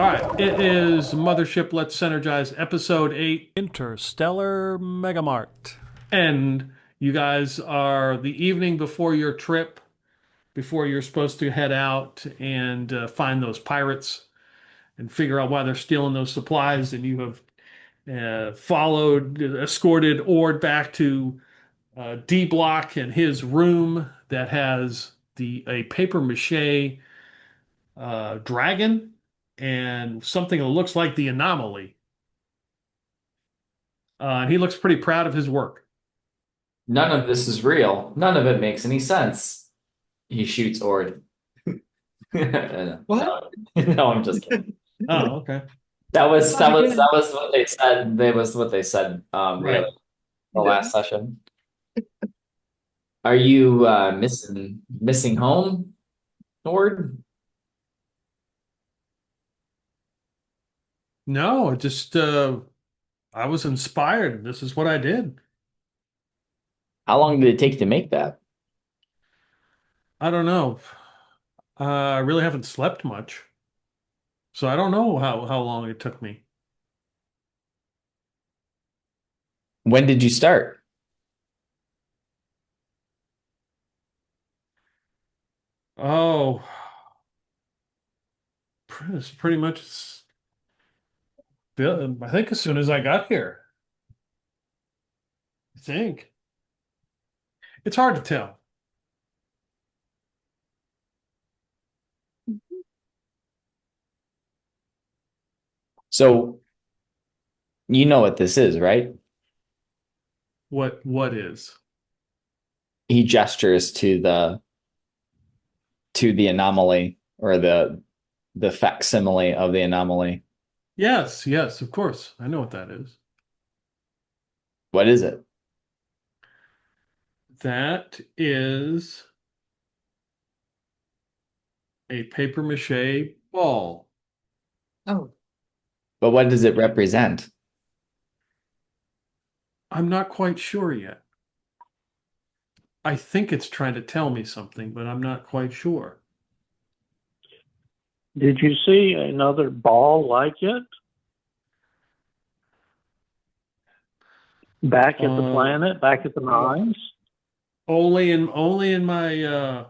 All right, it is Mothership Let's Synergize Episode 8 Interstellar Megamart. And you guys are the evening before your trip, before you're supposed to head out and find those pirates and figure out why they're stealing those supplies. And you have escorted Ord back to D Block and his room that has a paper mache dragon and something that looks like the anomaly. And he looks pretty proud of his work. None of this is real. None of it makes any sense. He shoots Ord. No, What? no, I'm just kidding. Oh, okay. That was what they said. That was what they said Right. the last session. Are you missing home, Ord? No, it just I was inspired. This is what I did. How long did it take to make that? I don't know. I really haven't slept much, so I don't know how long it took me. When did you start? Oh, it's pretty much. I think as soon as I got here. I think it's hard to tell. So you know what this is, right? What is? He gestures to the anomaly or the facsimile of the anomaly. Yes, yes, of course. I know what that is. What is it? That is a paper mache ball. Oh, But what does it represent? I'm not quite sure yet. I think it's trying to tell me something, but I'm not quite sure. Did you see another ball like it back at the Uh, planet, back at the mines? only in my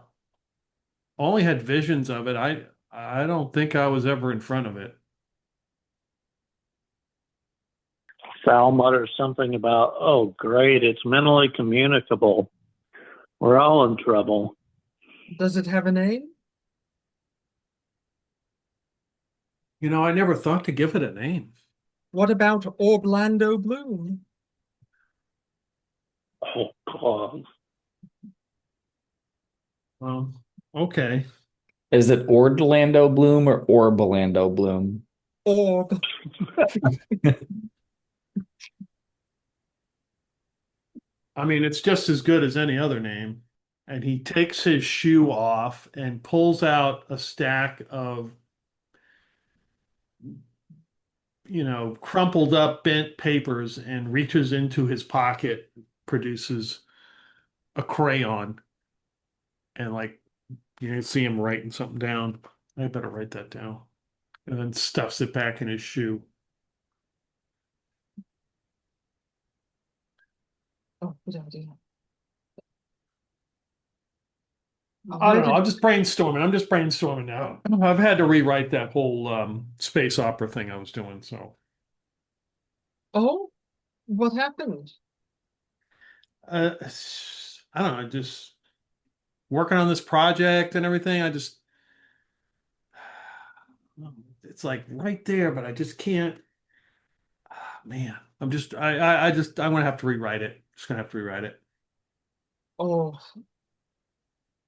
only had visions of it. I don't think I was ever in front of it. Sal mutters something about, oh, great, it's mentally communicable. We're all in trouble. does it have a name? You know, I never thought to give it a name. What about Orlando Bloom? Oh, God. Well, okay. Is it Orlando Bloom or Orlando Bloom? Orb. I mean, it's just as good as any other name. And he takes his shoe off and pulls out a stack of, crumpled up bent papers and reaches into his pocket, produces a crayon, and like you see him writing something down. I better write that down. And then stuffs it back in his shoe. Oh, good idea. I Where don't know. did? I'm just brainstorming. I'm just brainstorming now. I've had to rewrite that whole space opera thing I was doing. So Oh, what happened? uh, I don't know. Just working on this project and everything. It's like right there, but I just can't. Man, I'm gonna have to rewrite it. Just gonna have to rewrite it. Oh,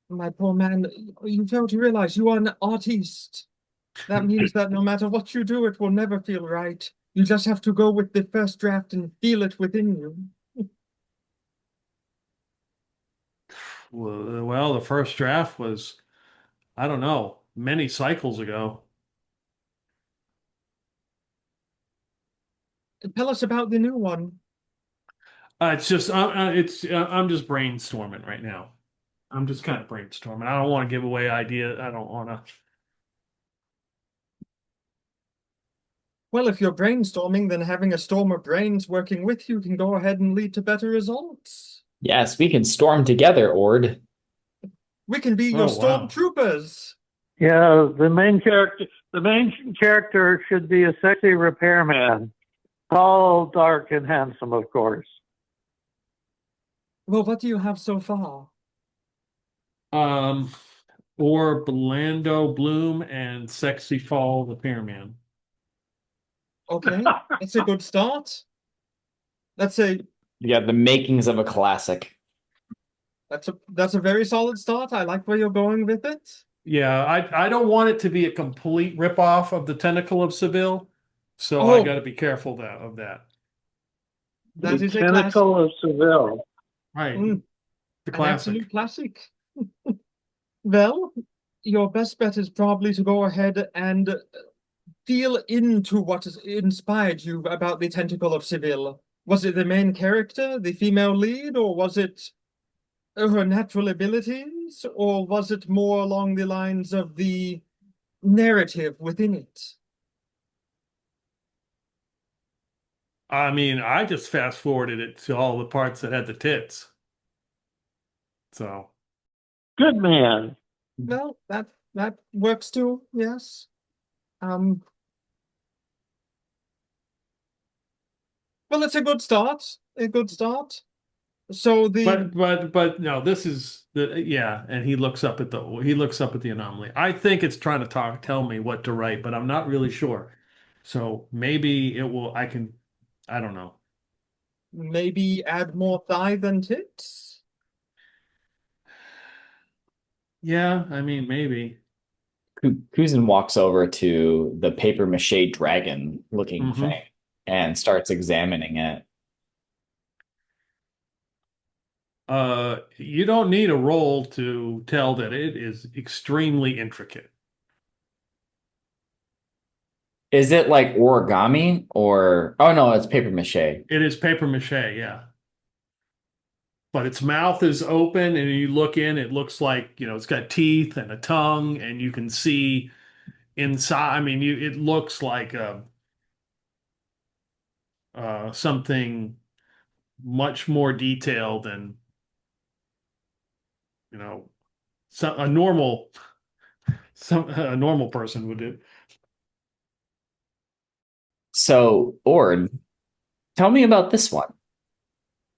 my poor man, you fail to realize you are an artist. That means that no matter what you do, it will never feel right. You just have to go with the first draft and feel it within you. Well, the first draft was, I don't know, many cycles ago. Tell us about the new one. I'm just brainstorming right now. I'm just kind of brainstorming. I don't want to give away ideas. I don't want to. Well, if you're brainstorming, then having a storm of brains working with you can go ahead and lead to better results. Yes, we can storm together, Ord. We can be your Oh, wow. stormtroopers. Yeah, the main character should be a sexy repairman. Tall, dark, and handsome, of course. Well, what do you have so far? Orlando Bloom and Sexy Fall the Pyramid. Okay, it's a good start. That's a You got the makings of a classic. that's a very solid start. I like where you're going with it. Yeah, I don't want it to be a complete ripoff of the Tentacle of Seville, so I Oh, got to be careful of that. that The is a classic. Tentacle of Seville. Right, Mm, the an classic. absolute classic. Well, your best bet is probably to go ahead and feel into what has inspired you about the Tentacle of Seville. Was it the main character, the female lead, or was it her natural abilities, or was it more along the lines of the narrative within it? I mean, I just fast forwarded it to all the parts that had the tits. So, Good man. Well, that works too, yes. Um, well, it's a good start. A good start. So but no, this is the yeah, and he looks up at the anomaly. I think it's trying to tell me what to write, but I'm not really sure. So maybe it will. I don't know. maybe add more thigh than tits. Yeah, I mean maybe. Kuzin walks over to the paper mache dragon looking Hmm. thing and starts examining it. You don't need a roll to tell that it is extremely intricate. Is it like origami or oh no, it's paper mache. It is paper mache, yeah. But its mouth is open, and you look in, it looks like, it's got teeth and a tongue, and you can see inside. I mean, it looks like something much more detailed than, you know, some a normal person would do. So, Ord, tell me about this one.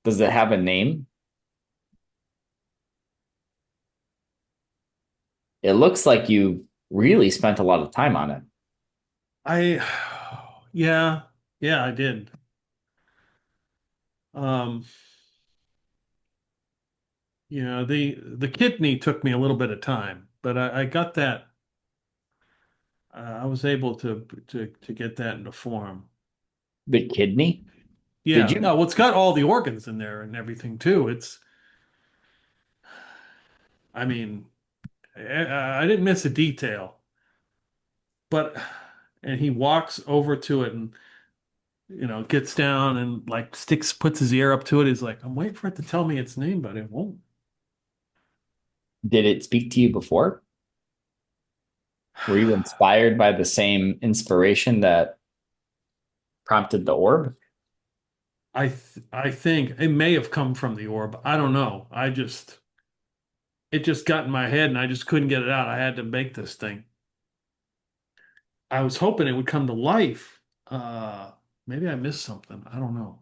Does it have a name? It looks like you really spent a lot of time on it. I, yeah, yeah, I did. Um, the kidney took me a little bit of time, but I got that. I was able to get that into form. The kidney? Did Yeah, you no, well, it's got all the organs in there and everything too. I mean, I didn't miss a detail, but, and he walks over to it and, gets down and like puts his ear up to it. He's like, I'm waiting for it to tell me its name, but it won't. did it speak to you before? Were you inspired by the same inspiration that prompted the orb? I think it may have come from the orb. I don't know. It just got in my head and I just couldn't get it out. I had to make this thing. I was hoping it would come to life. Maybe I missed something. I don't know.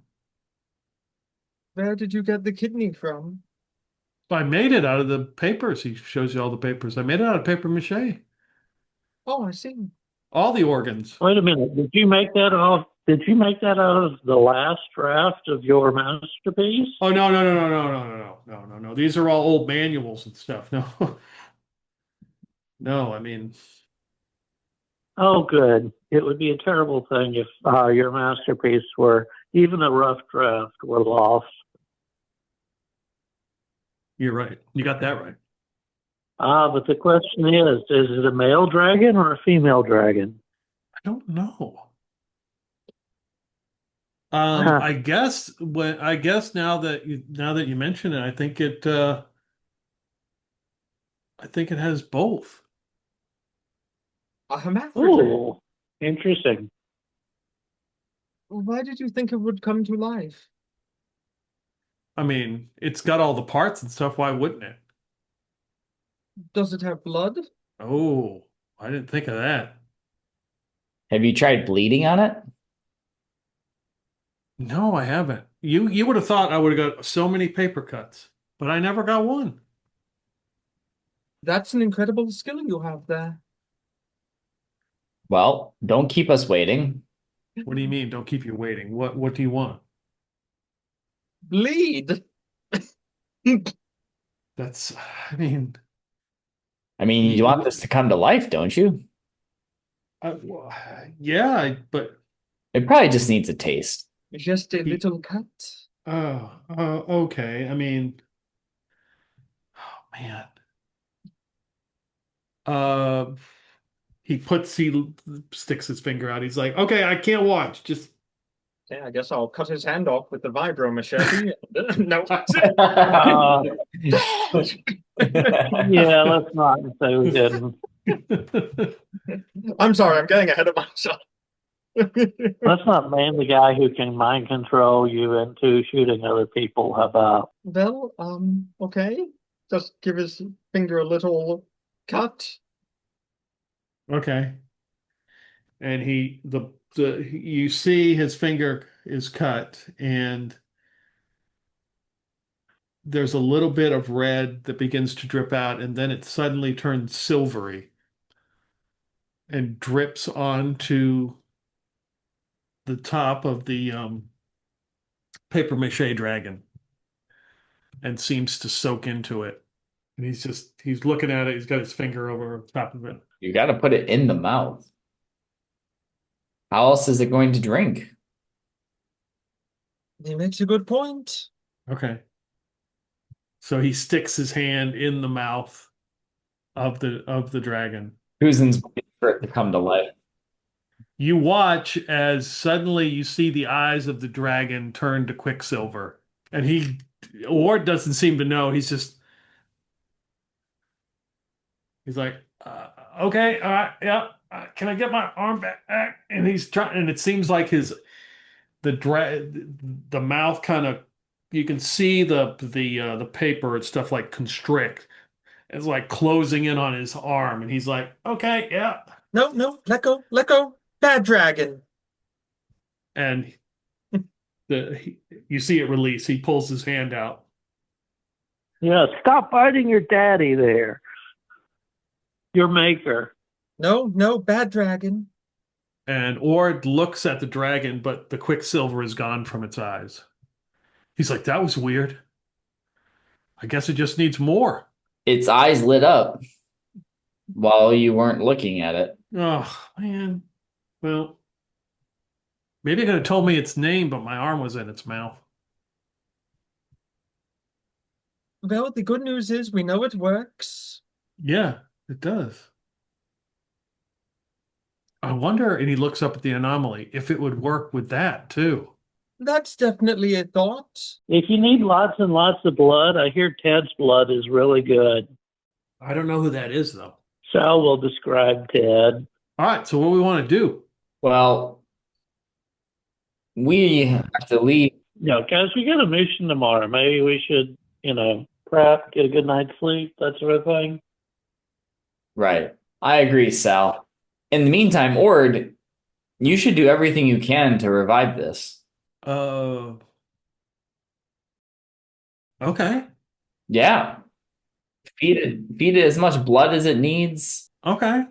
Where did you get the kidney from? So I made it out of the papers. He shows you all the papers. I made it out of paper mache. Oh, I see. All the organs. Wait a minute. Did you make that out of the last draft of your masterpiece? Oh, no, no, no, no, no, no, no, no, no, no, no. These are all old manuals and stuff. No. No, I mean, Oh, good. It would be a terrible thing if your masterpiece were even a rough draft were lost. you're right. You got that right. But the question is it a male dragon or a female dragon? I don't know. Huh. I guess now that you mention it, I think it has both. A hermaphrodite. Ooh, interesting. Why did you think it would come to life? I mean, it's got all the parts and stuff. Why wouldn't it? Does it have blood? Oh, I didn't think of that. Have you tried bleeding on it? No, I haven't. You would have thought I would have got so many paper cuts, but I never got one. That's an incredible skill you have there. Well, don't keep us waiting. What do you mean? Don't keep you waiting. What do you want? Bleed. That's, I mean, I mean, you want this to come to life, don't you? well, yeah, but It probably just needs a taste. Just a little cut. okay. I mean, oh man. Uh, he sticks his finger out. He's like, okay, I can't watch. Just Yeah, I guess I'll cut his hand off with the vibro machete. No. Yeah, let's not say we didn't. I'm sorry, I'm getting ahead of myself. Let's not blame the guy who can mind control you into shooting other people. How about? Well, okay. Just give his finger a little cut. Okay. And you see his finger is cut, and there's a little bit of red that begins to drip out, and then it suddenly turns silvery and drips onto the top of the paper mache dragon and seems to soak into it. And he's looking at it. He's got his finger over top of it. You got to put it in the mouth. How else is it going to drink? He makes a good point. Okay. So he sticks his hand in the mouth of the dragon. Who's inspired for it to come to life? You watch as suddenly you see the eyes of the dragon turn to quicksilver. And Ward doesn't seem to know. He's like, okay, all right, yeah. Can I get my arm back? And he's trying, and it seems like the mouth kind of, you can see the paper and stuff like constrict. It's like closing in on his arm, and he's like, okay, yeah. No, let go. Bad dragon. And you see it release. He pulls his hand out. Yeah, stop biting your daddy there. Your maker. No, bad dragon. And Ord looks at the dragon, but the quicksilver is gone from its eyes. He's like, that was weird. I guess it just needs more. Its eyes lit up while you weren't looking at it. Oh, man. Well, maybe it could have told me its name, but my arm was in its mouth. Well, the good news is we know it works. Yeah, it does. I wonder, and he looks up at the anomaly, if it would work with that too. That's definitely a thought. If you need lots and lots of blood, I hear Ted's blood is really good. I don't know who that is, though. Sal will describe Ted. All right, so what do we want to do? Well, we have to leave. No, guys, we got a mission tomorrow. Maybe we should, prep, get a good night's sleep, that sort of thing. Right. I agree, Sal. In the meantime, Ord, you should do everything you can to revive this. Okay. Yeah. Feed it as much blood as it needs. Okay.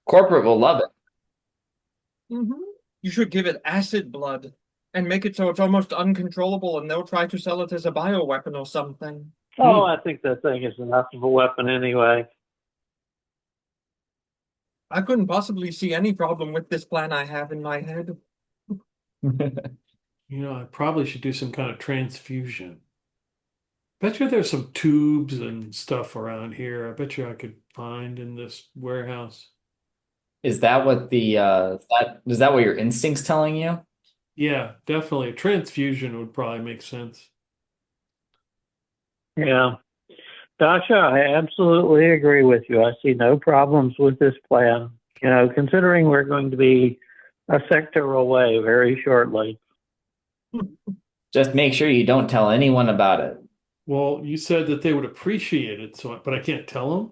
Corporate will love it. Mm-hmm. You should give it acid blood and make it so it's almost uncontrollable, and they'll try to sell it as a bioweapon or something. Oh, I think that thing is enough of a weapon anyway. I couldn't possibly see any problem with this plan I have in my head. I probably should do some kind of transfusion. Bet you there's some tubes and stuff around here. I bet you I could find in this warehouse. Is that what is that what your instinct's telling you? Yeah, definitely. A transfusion would probably make sense. Yeah. Dasha, I absolutely agree with you. I see no problems with this plan. Considering we're going to be a sector away very shortly. Just make sure you don't tell anyone about it. Well, you said that they would appreciate it, but I can't tell them.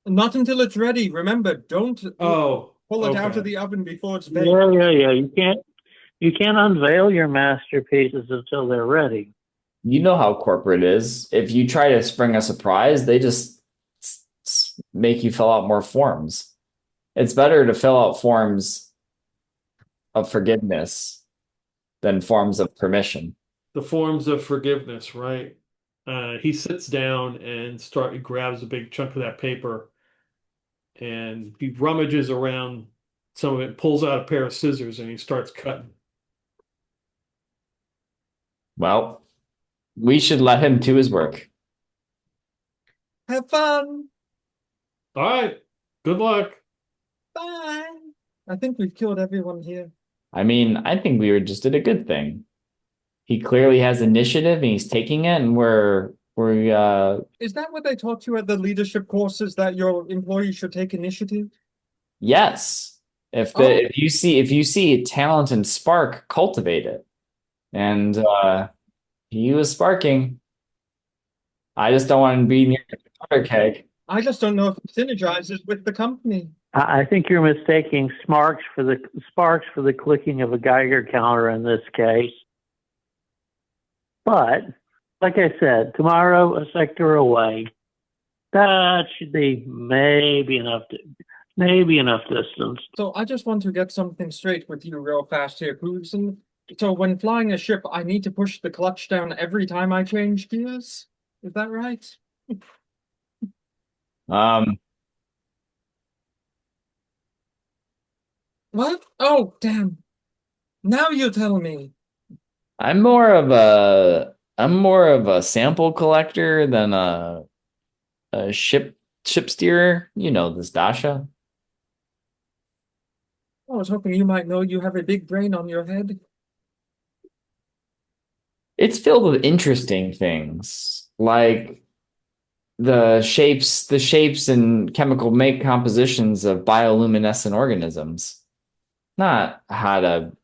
Not until it's ready. Remember, don't Oh, pull it out okay. of the oven before it's baked. Yeah. You can't unveil your masterpieces until they're ready. You know how corporate is. If you try to spring a surprise, they just make you fill out more forms. It's better to fill out forms of forgiveness than forms of permission. The forms of forgiveness, right? He sits down and grabs a big chunk of that paper, and he rummages around some of it, pulls out a pair of scissors, and he starts cutting. Well, we should let him do his work. Have fun. All right. Good luck. Bye. I think we've killed everyone here. I mean, I think we just did a good thing. He clearly has initiative and he's taking it, and we're Is that what they taught you at the leadership courses, that your employees should take initiative? yes. If you see talent and spark, cultivate it. And he was sparking. I just don't want to be near the powder keg. I just don't know if it synergizes with the company. I think you're mistaking sparks for the clicking of a Geiger counter in this case. But like I said, tomorrow a sector away. That should be maybe enough distance. So I just want to get something straight with you real fast here, Cruisen. So when flying a ship, I need to push the clutch down every time I change gears? Is that right? What? Oh, damn. Now you tell me. I'm more of a sample collector than a ship steerer. You know this, Dasha. I was hoping you might know you have a big brain on your head. It's filled with interesting things like the shapes and chemical make compositions of bioluminescent organisms, not how to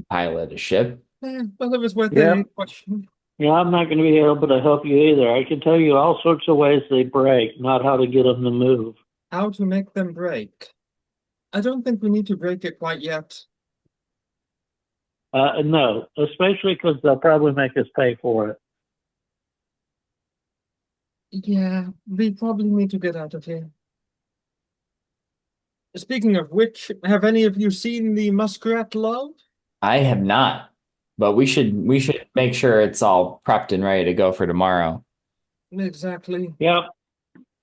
pilot a ship. Well, it was worth Yeah. a question. Yeah, I'm not going to be able to help you either. I can tell you all sorts of ways they break, not how to get them to move. How to make them break. I don't think we need to break it quite yet. No, especially because they'll probably make us pay for it. Yeah, we probably need to get out of here. Speaking of which, have any of you seen the Muskrat Love? I have not, but we should make sure it's all prepped and ready to go for tomorrow. Exactly. Yep.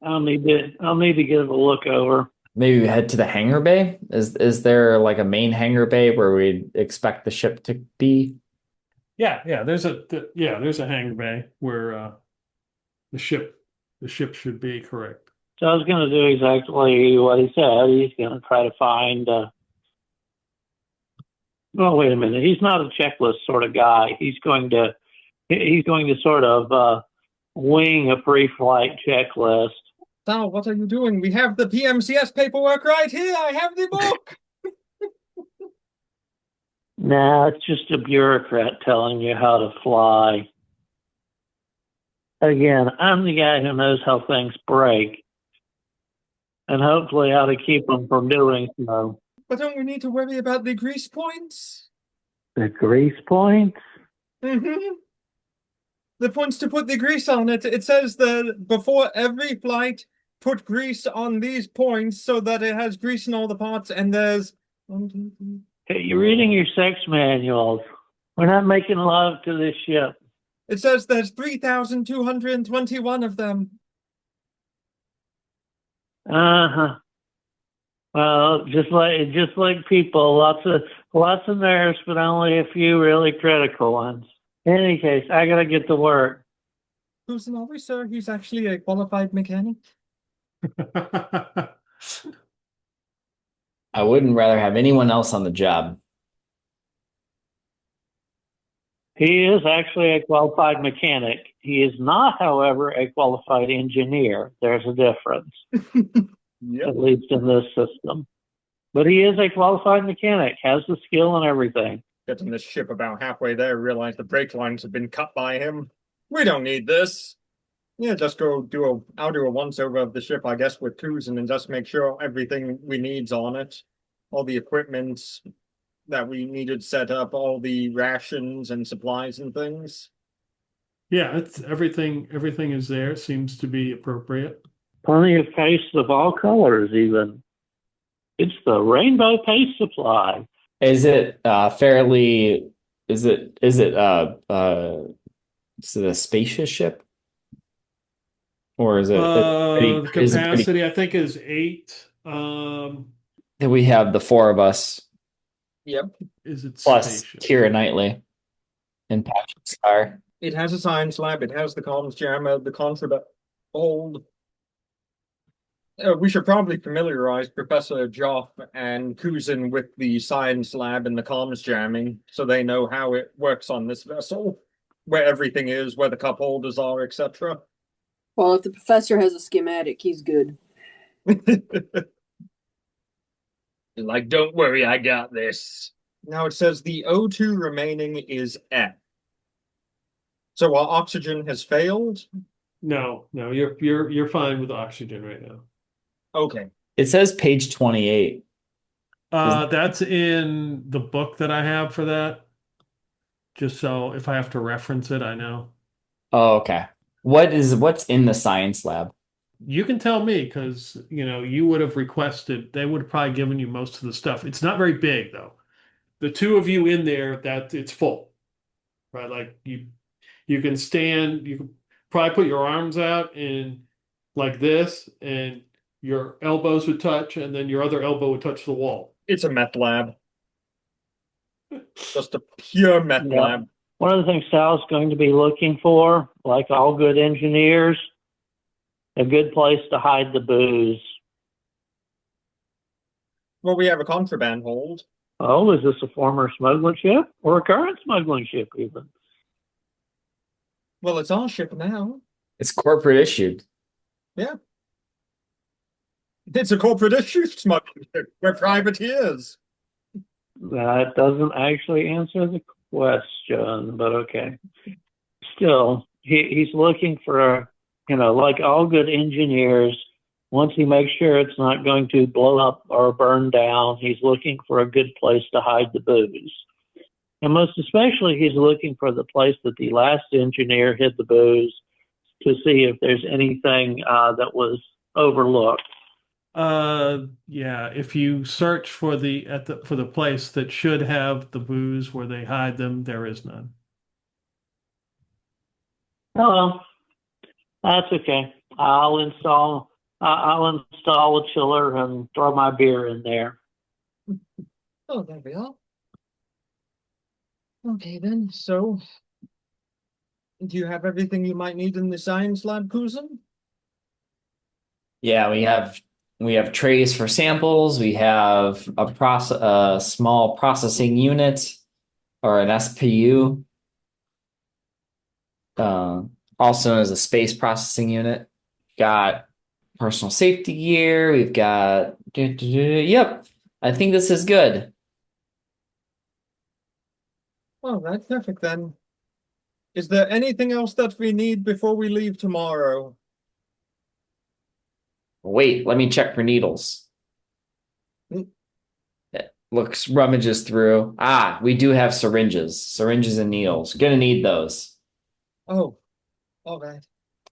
I'll need to give it a look over. Maybe we head to the hangar bay. Is there like a main hangar bay where we expect the ship to be? Yeah. There's a hangar bay where the ship should be, correct. So I was going to do exactly what he said. He's going to try to find. Well, wait a minute. He's not a checklist sort of guy. He's going to sort of wing a pre-flight checklist. Sal, what are you doing? We have the PMCS paperwork right here. I have the book. Nah, it's just a bureaucrat telling you how to fly. Again, I'm the guy who knows how things break, and hopefully how to keep them from doing so. But don't we need to worry about the grease points? The grease points? Mm-hmm. The points to put the grease on it. It says that before every flight, put grease on these points so that it has grease in all the parts, and there's 1, 2, 3. Hey, you're reading your sex manuals. We're not making love to this ship. It says there's 3,221 of them. Uh-huh. Well, just like people, lots of nerves, but only a few really critical ones. In any case, I gotta get to work. Who's an officer? He's actually a qualified mechanic. I wouldn't rather have anyone else on the job. He is actually a qualified mechanic. He is not, however, a qualified engineer. There's a difference, Yep. at least in this system. But he is a qualified mechanic, has the skill and everything. Getting this ship about halfway there, realize the brake lines have been cut by him. We don't need this. Yeah, just I'll do a once over of the ship, I guess, with Kuzan and just make sure everything we need's on it. All the equipment that we needed set up, all the rations and supplies and things. Yeah, it's everything is there, seems to be appropriate. Plenty of paste of all colors, even. It's the rainbow paste supply. Is it fairly? Is it a spacious ship, or is it? The capacity I think is 8. We have the 4 of us. Yep. Is it plus spacious? Kira Knightley and Patrick Star? It has a science lab. It has the comms jammer, the contraband hold. We should probably familiarize Professor Joff and Kuzan with the science lab and the comms jamming so they know how it works on this vessel, where everything is, where the cup holders are, etc. Well, if the professor has a schematic, he's good. Like, don't worry, I got this. Now it says the O2 remaining is F. So our oxygen has failed? No, you're fine with oxygen right now. Okay. It says page 28. That's in the book that I have for that. Just so if I have to reference it, I know. Oh, okay. What's in the science lab? You can tell me because you would have requested. They would have probably given you most of the stuff. It's not very big though. The 2 of you in there, that it's full, right? Like you can stand. You can probably put your arms out and like this, and your elbows would touch, and then your other elbow would touch the wall. It's a meth lab. Just a pure meth lab. One of the things Sal's going to be looking for, like all good engineers, a good place to hide the booze. Well, we have a contraband hold. Oh, is this a former smuggling ship or a current smuggling ship even? Well, it's our ship now. It's corporate issued. Yeah. It's a corporate issue smuggling ship. We're privateers. That doesn't actually answer the question, but okay. Still, he's looking for, like all good engineers, once he makes sure it's not going to blow up or burn down, he's looking for a good place to hide the booze. And most especially, he's looking for the place that the last engineer hid the booze to see if there's anything that was overlooked. Yeah, if you search for the place that should have the booze where they hide them, there is none. Oh, well, that's okay. I'll install a chiller and throw my beer in there. Oh, there we are. Okay then, so do you have everything you might need in the science lab, Kuzan? Yeah, we have trays for samples. We have a small processing unit or an SPU, also known as a space processing unit. Got personal safety gear. We've got yep. I think this is good. Well, that's perfect then. Is there anything else that we need before we leave tomorrow? Wait, let me check for needles. It rummages through. Ah, we do have syringes and needles. Gonna need those. Oh, all right.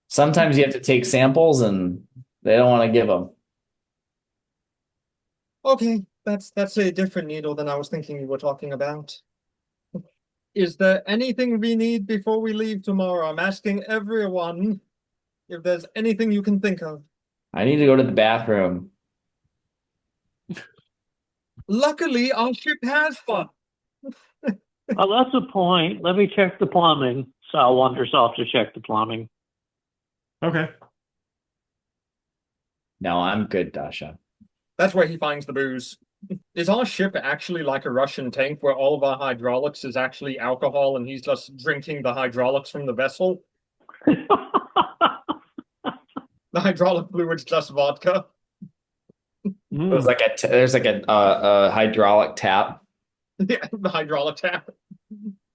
Sometimes you have to take samples and they don't want to give them. Okay, that's a different needle than I was thinking you were talking about. Is there anything we need before we leave tomorrow? I'm asking everyone if there's anything you can think of. I need to go to the bathroom. Luckily, our ship has one. Oh, that's a point. Let me check the plumbing. Sal wanders off to check the plumbing. Okay. No, I'm good, Dasha. That's where he finds the booze. Is our ship actually like a Russian tank where all of our hydraulics is actually alcohol and he's just drinking the hydraulics from the vessel? The hydraulic fluid's just vodka. There's like a hydraulic tap. Yeah, the hydraulic tap.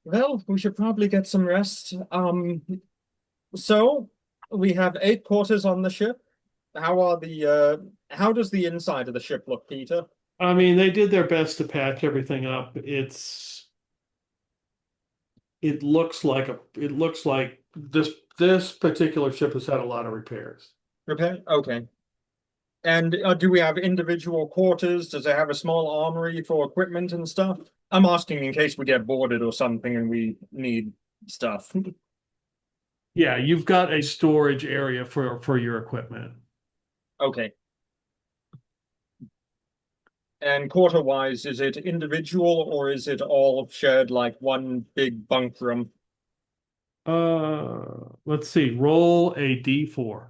Well, we should probably get some rest. So we have 8 quarters on the ship. How does the inside of the ship look, Peter? I mean, they did their best to patch everything up. It looks like this particular ship has had a lot of repairs. Repair? Okay. And do we have individual quarters? Does it have a small armory for equipment and stuff? I'm asking in case we get boarded or something and we need stuff. Yeah, you've got a storage area for your equipment. Okay. And quarter-wise, is it individual or is it all shared like one big bunk room? Let's see. Roll a D4.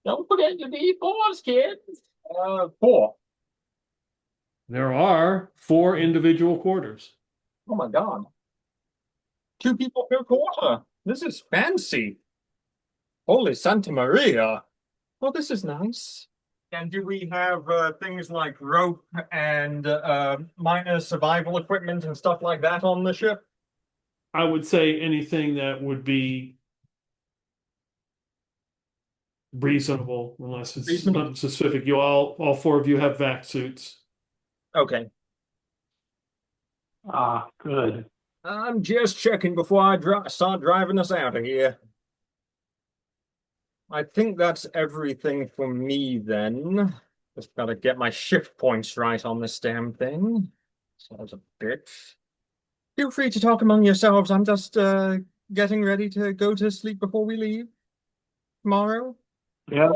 Don't forget your D4s, kids. 4. There are 4 individual quarters. Oh my God. 2 people per quarter. This is fancy. Holy Santa Maria. Well, this is nice. And do we have things like rope and minor survival equipment and stuff like that on the ship? I would say anything that would be reasonable, unless it's Reasonable. not specific. You all 4 of you have vac suits. Okay. Ah, good. I'm just checking before I start driving us out of here. I think that's everything for me then. Just gotta get my shift points right on this damn thing. Sounds a bitch. Feel free to talk among yourselves. I'm just getting ready to go to sleep before we leave tomorrow. Yeah.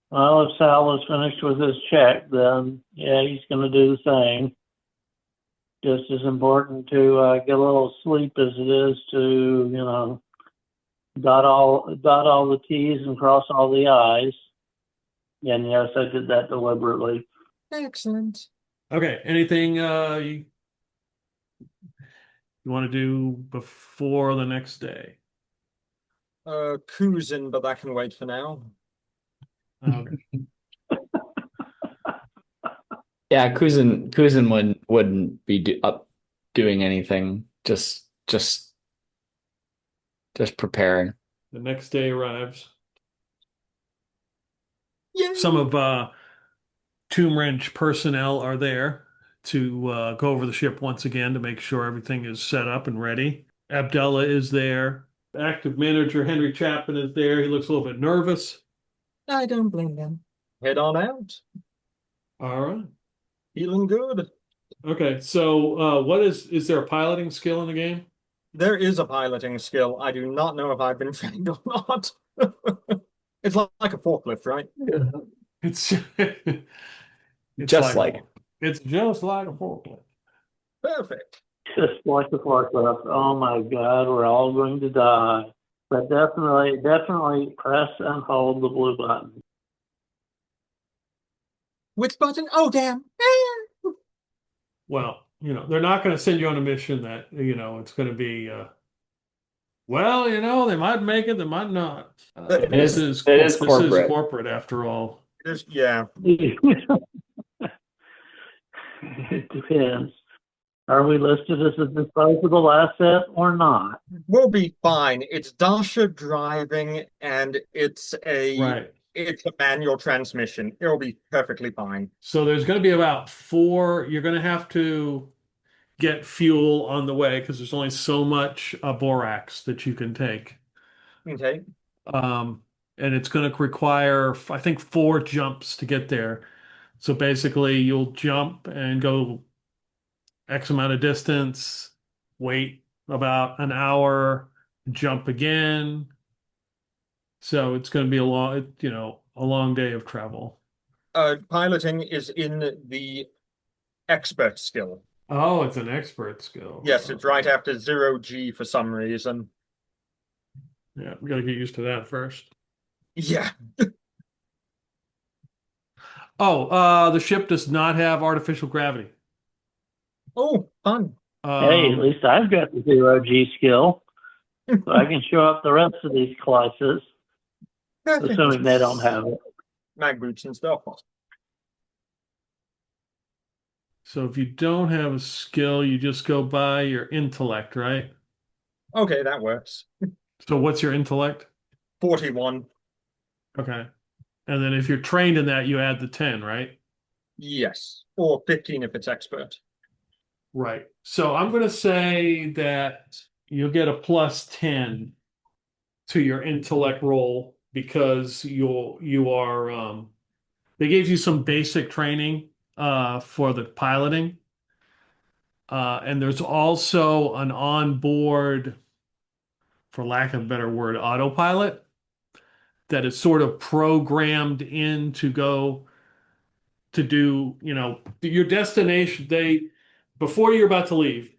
Well, if Sal is finished with his check, then yeah, he's going to do the same. Just as important to get a little sleep as it is to, dot all the T's and cross all the I's. And yes, I did that deliberately. Excellent. Okay. Anything you want to do before the next day? Cruising, but that can wait for now. Okay. Yeah, Kuzin wouldn't be doing anything. Just preparing. The next day arrives. Yay! Some of Tomb Wrench personnel are there to go over the ship once again to make sure everything is set up and ready. Abdullah is there. Active manager Henry Chapman is there. He looks a little bit nervous. I don't blame them. Head on out. All right. Feeling good. Okay, so what is there a piloting skill in the game? There is a piloting skill. I do not know if I've been trained or not. It's like a forklift, right? It's Just like it's just like a forklift. Perfect. Just like the forklift. Oh my God, we're all going to die. But definitely press and hold the blue button. Which button? Oh, damn. Well, they're not going to send you on a mission that, it's going to be, they might make it, they might not. This is corporate after all. Yeah. It depends. Are we listed as a disposable asset or not? We'll be fine. It's Dasha driving and it's a manual transmission. It'll be perfectly fine. So there's going to be about 4. You're going to have to get fuel on the way because there's only so much borax that you can take. Okay. And it's going to require, I think, 4 jumps to get there. So basically, you'll jump and go X amount of distance, wait about an hour, jump again. So it's going to be a long day of travel. Piloting is in the expert skill. Oh, it's an expert skill. Yes, it's right after 0G for some reason. Yeah, we got to get used to that first. Yeah. The ship does not have artificial gravity. Oh, fun. Hey, at least I've got the 0G skill. So I can show up the rest of these classes, assuming they don't have it. mag boots and stuff. So if you don't have a skill, you just go by your intellect, right? Okay, that works. So what's your intellect? 41. Okay. And then if you're trained in that, you add the 10, right? Yes. Or 15 if it's expert. Right. So I'm going to say that you'll get a plus 10 to your intellect roll because you are they gave you some basic training for the piloting. And there's also an onboard, for lack of a better word, autopilot that is sort of programmed in to go to do, your destination. Before you're about to leave,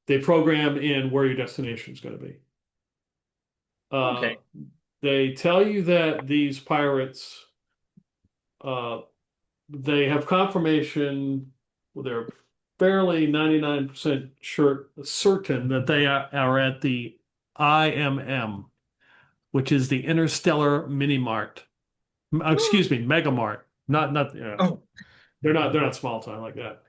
they program in where your destination is going to be. Okay. They tell you that these pirates, they have confirmation, well, they're fairly 99% certain that they are at the IMM, which is the Interstellar Mini Mart. Excuse me, Mega Mart. Not Oh. they're not small time like that.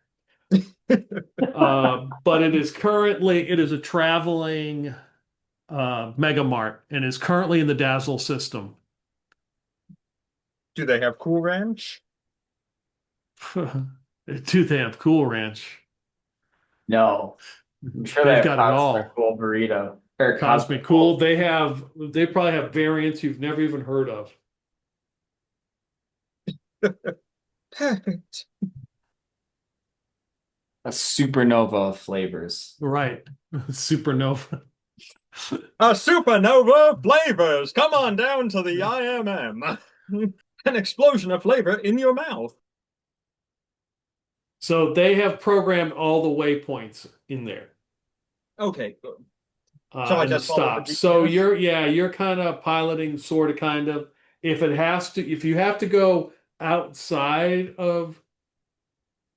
But it is a traveling Mega Mart and is currently in the Dazzle system. Do they have Cool Ranch? Do they have Cool Ranch? No. I'm sure They've they have got it all. Cosmic Cool Burrito. Or Cosmic Cool. They probably have variants you've never even heard of. Perfect. A supernova of flavors. Right. Supernova. A supernova flavors. Come on down to the IMM. An explosion of flavor in your mouth. So they have programmed all the waypoints in there. Okay, good. So I And the just follow the stops. So GPS? you're kind of piloting, sort of, kind of. If you have to go outside of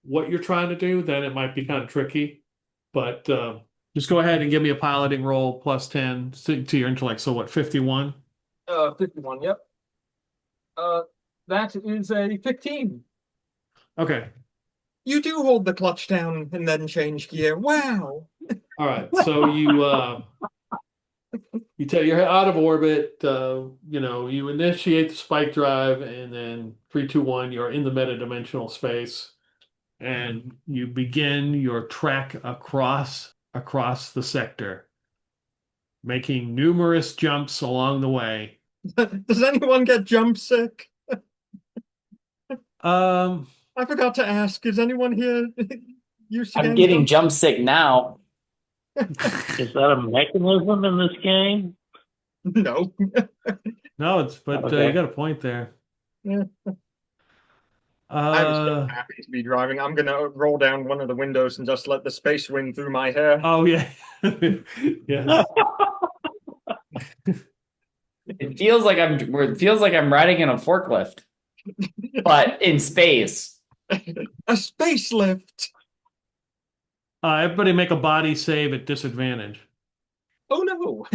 what you're trying to do, then it might be kind of tricky. But just go ahead and give me a piloting roll plus 10 to your intellect. So what, 51? 51, yep. That is a 15. Okay. You do hold the clutch down and then change gear. Wow. All right. So you're out of orbit, you initiate the spike drive, and then 3, 2, 1, you're in the metadimensional space, and you begin your trek across the sector, making numerous jumps along the way. Does anyone get jump sick? Um, I forgot to ask. Is anyone here used to I'm getting jump sick now. Is that a mechanism in this game? No. no, Okay. you got a point there. Yeah. I'm so happy to be driving. I'm gonna roll down one of the windows and just let the space wind through my hair. Oh yeah. Yes. It feels like I'm riding in a forklift, but in space. A space lift. Everybody make a body save at disadvantage. Oh no.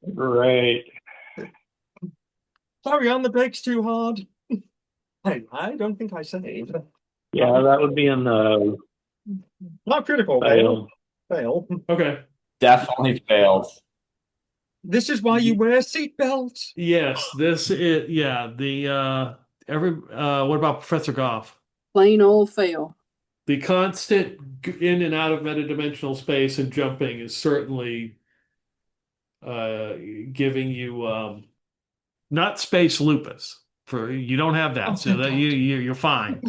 Right. Sorry, on the brakes too hard. Hey, I don't think I saved. Yeah, that would be a no. Not critical. Fail. Fail. Okay. Definitely failed. This is why you wear seatbelts. Yes, this is what about Professor Goff? Plain old fail. The constant in and out of metadimensional space and jumping is certainly giving you not space lupus. For you don't have that, Oh, so that you're fine.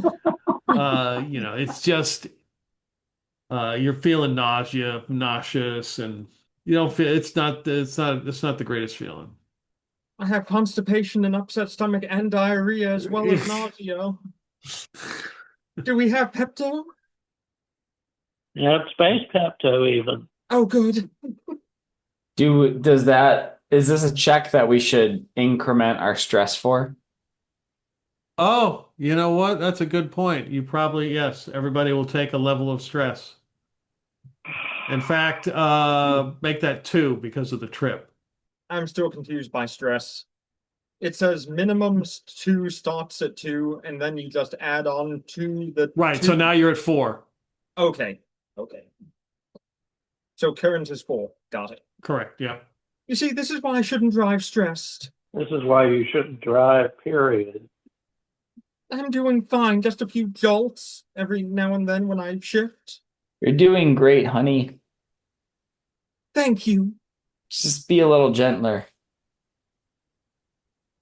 It's just you're feeling nauseous, and you don't feel it's not the greatest feeling. I have constipation and upset stomach and diarrhea as well as nausea. Do we have Pepto? Yeah, Space Pepto even. Oh, good. Is this a check that we should increment our stress for? Oh, you know what? That's a good point. Yes, everybody will take a level of stress. In fact, make that 2 because of the trip. I'm still confused by stress. It says minimum 2 starts at 2, and then you just add on to the Right. 2. So now you're at 4. Okay. So current is 4. Got it. Correct. Yeah. You see, this is why I shouldn't drive stressed. This is why you shouldn't drive, period. I'm doing fine. Just a few jolts every now and then when I shift. You're doing great, honey. Thank you. Just be a little gentler.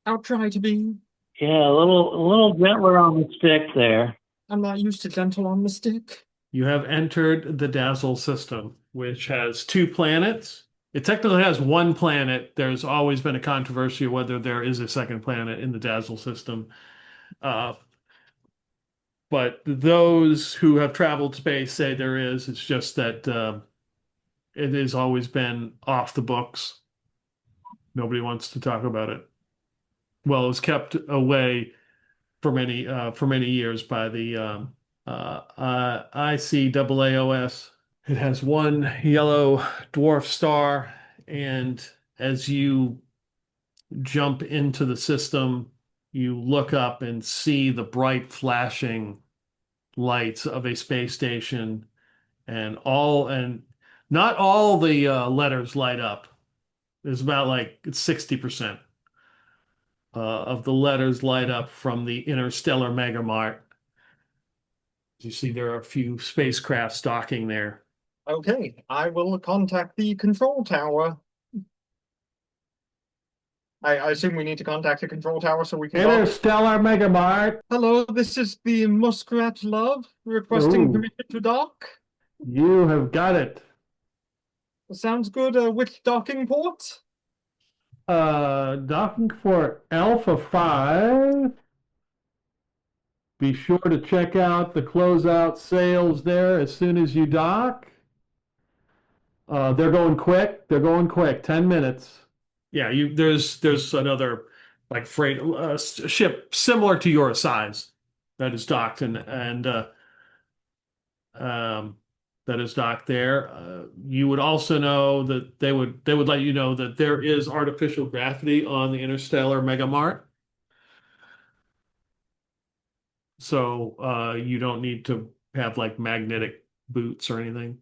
I'll try to be. Yeah, a little gentler on the stick there. I'm not used to gentle on the stick. You have entered the Dazzle system, which has 2 planets. It technically has 1 planet. There's always been a controversy whether there is a second planet in the Dazzle system. But those who have traveled space say there is. It's just that it has always been off the books. Nobody wants to talk about it. Well, it was kept away for many years by the ICAAOS. It has 1 yellow dwarf star, and as you jump into the system, you look up and see the bright flashing lights of a space station, and not all the letters light up. There's about like 60% of the letters light up from the Interstellar Mega Mart. You see, there are a few spacecraft docking there. Okay, I will contact the control tower. I assume we need to contact the control tower so we can dock. Interstellar Mega Mart. Hello, this is the Muskrat Love requesting Ooh. permission to dock. You have got it. Sounds good. Which docking port? Docking for Alpha 5. Be sure to check out the closeout sales there as soon as you dock. They're going quick. 10 minutes. Yeah, there's another like freight ship similar to your size that is docked and that is docked there. You would also know that they would let you know that there is artificial gravity on the Interstellar Mega Mart. So you don't need to have like magnetic boots or anything.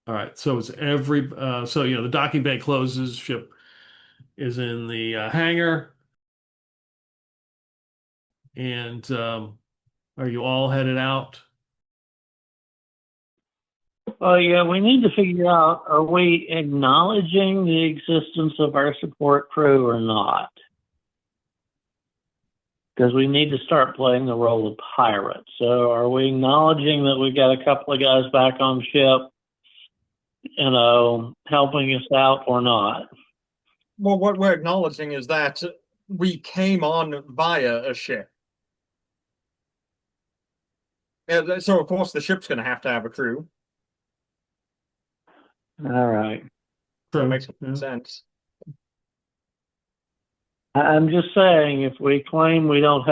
All right, so it's the docking bay closes, ship is in the hangar, and are you all headed out? Oh, yeah, we need to figure out, are we acknowledging the existence of our support crew or not? Because we need to start playing the role of pirate. So are we acknowledging that we got a couple of guys back on ship, helping us out or not? Well, what we're acknowledging is that we came on via a ship. So, of course, the ship's going to have a crew. All right. That makes sense. I'm just saying, if we claim we got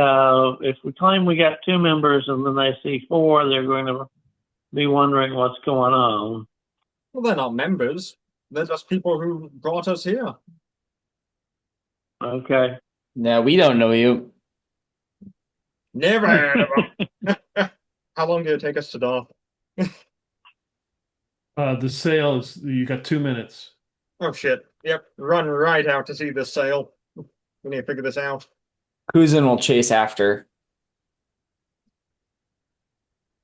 2 members and then they see 4, they're going to be wondering what's going on. Well, they're not members. They're just people who brought us here. Okay. No, we don't know you. Never heard of them. How long did it take us to dock? The sail is, you got 2 minutes. Oh, shit. Yep. Run right out to see this sail. We need to figure this out. Kuzin will chase after,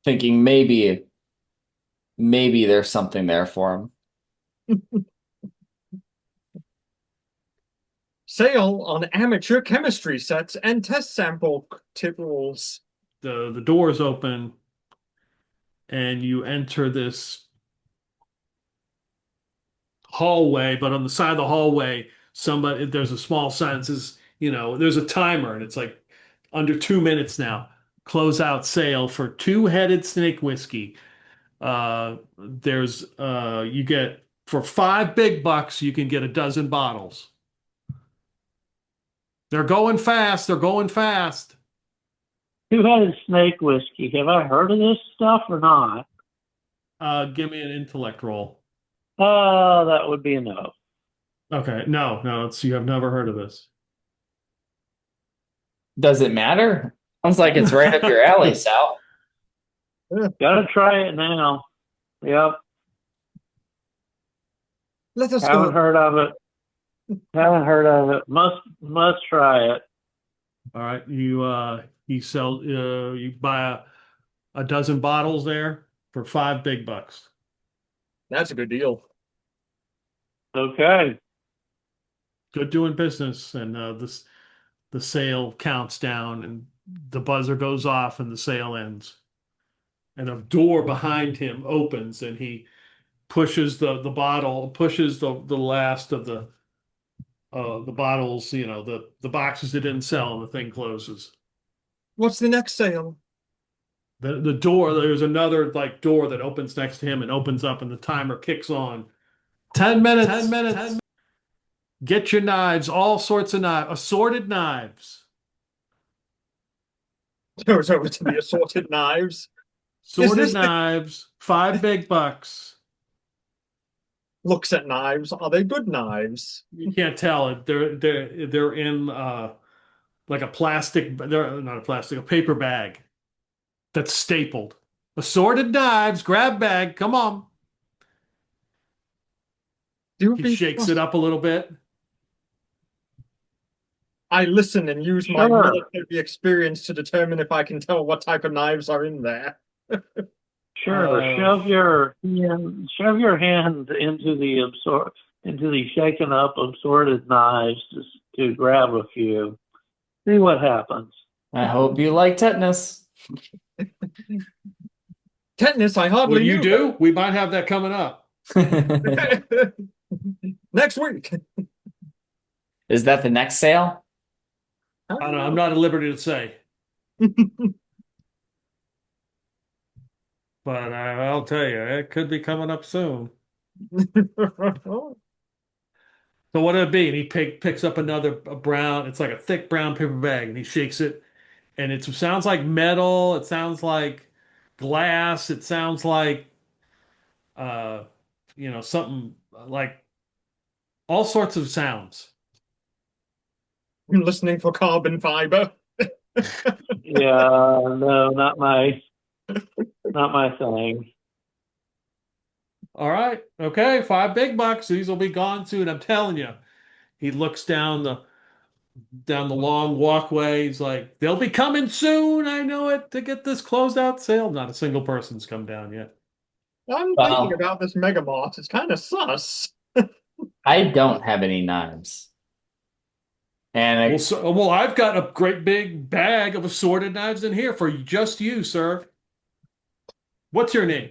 thinking maybe there's something there for him. Sail on amateur chemistry sets and test sample tipples. The doors open, and you enter this hallway, but on the side of the hallway, there's a small sign that says, there's a timer, and it's like under 2 minutes now. Close out sale for 2-headed snake whiskey. You get for $5 you can get a dozen bottles. They're going fast. 2-headed snake whiskey. Have I heard of this stuff or not? Give me an intellect roll. That would be enough. Okay, no, you have never heard of this. Does it matter? Sounds like it's right up your alley, Sal. Gotta try it now. Yep. Let us Haven't go. heard of it. Haven't heard of it. Must try it. All right, you buy a dozen bottles there for $5 big. That's a good deal. Okay. Good doing business, and the sale counts down, and the buzzer goes off, and the sale ends. And a door behind him opens, and he pushes the last of the bottles, the boxes that didn't sell, and the thing closes. What's the next sale? The door, there's another like door that opens next to him and opens up, and the timer kicks on. 10 minutes. 10 minutes. Get your knives, all sorts of knives, assorted knives. Goes over to the assorted knives. Sorted knives, $5 big. Looks at knives. Are they good knives? You can't tell it. They're in like a plastic. They're not a plastic, a paper bag that's stapled. Assorted knives, grab bag. Come on. He shakes it up a little bit. I listen and use my Sure. military experience to determine if I can tell what type of knives are in there. Sure. Shove your hand into the shaken up assorted knives to grab a few. See what happens. I hope you like tetanus. Tetanus, I hardly What you knew do? We might have that coming up. that. Next week. Is that the next sale? I don't know. I'm not at liberty to say, but I'll tell you, it could be coming up soon. So what it'd be, and he picks up a brown, it's like a thick brown paper bag, and he shakes it, and it sounds like metal, it sounds like glass, it sounds like uh something like all sorts of sounds. I'm listening for carbon fiber. Yeah, no, not my thing. All right, okay, $5 big. These will be gone soon. I'm telling you. He looks down the long walkway. He's like, they'll be coming soon. I know it, to get this closeout sale. Not a single person's come down yet. I'm thinking about this Mega Mart. It's kind of sus. I don't have any knives. And Well, I've got a great big bag of assorted knives in here for just you, sir. What's your name?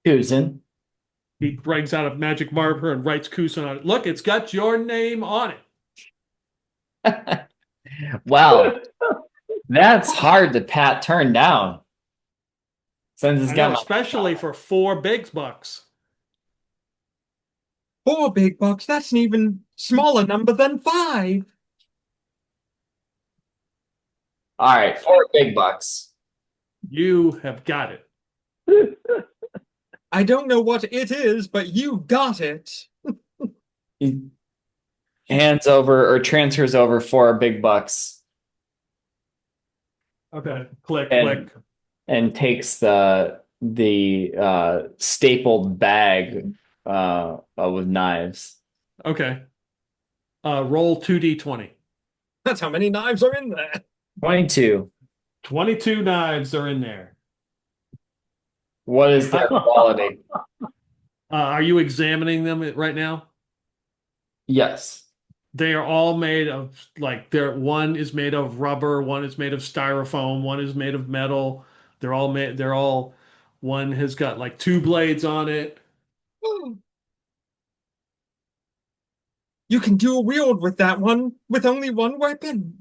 Susan. He brings out a magic marker and writes Kusan on it. Look, it's got your name on it. Wow. That's hard to turn down. Since it's got especially for $4 big. 4 big bucks. That's an even smaller number than 5. All right, $4 big. You have got it. I don't know what it is, but you got it. He hands over or transfers over $4 big. Okay. Click. And takes the stapled bag with knives. Okay. Roll 2d20. That's how many knives are in there. 22. 22 knives are in there. What is their quality? Are you examining them right now? Yes. They are all made of one is made of rubber, one is made of styrofoam, one is made of metal. One has got like 2 blades on it. You can dual wield with that one with only one weapon.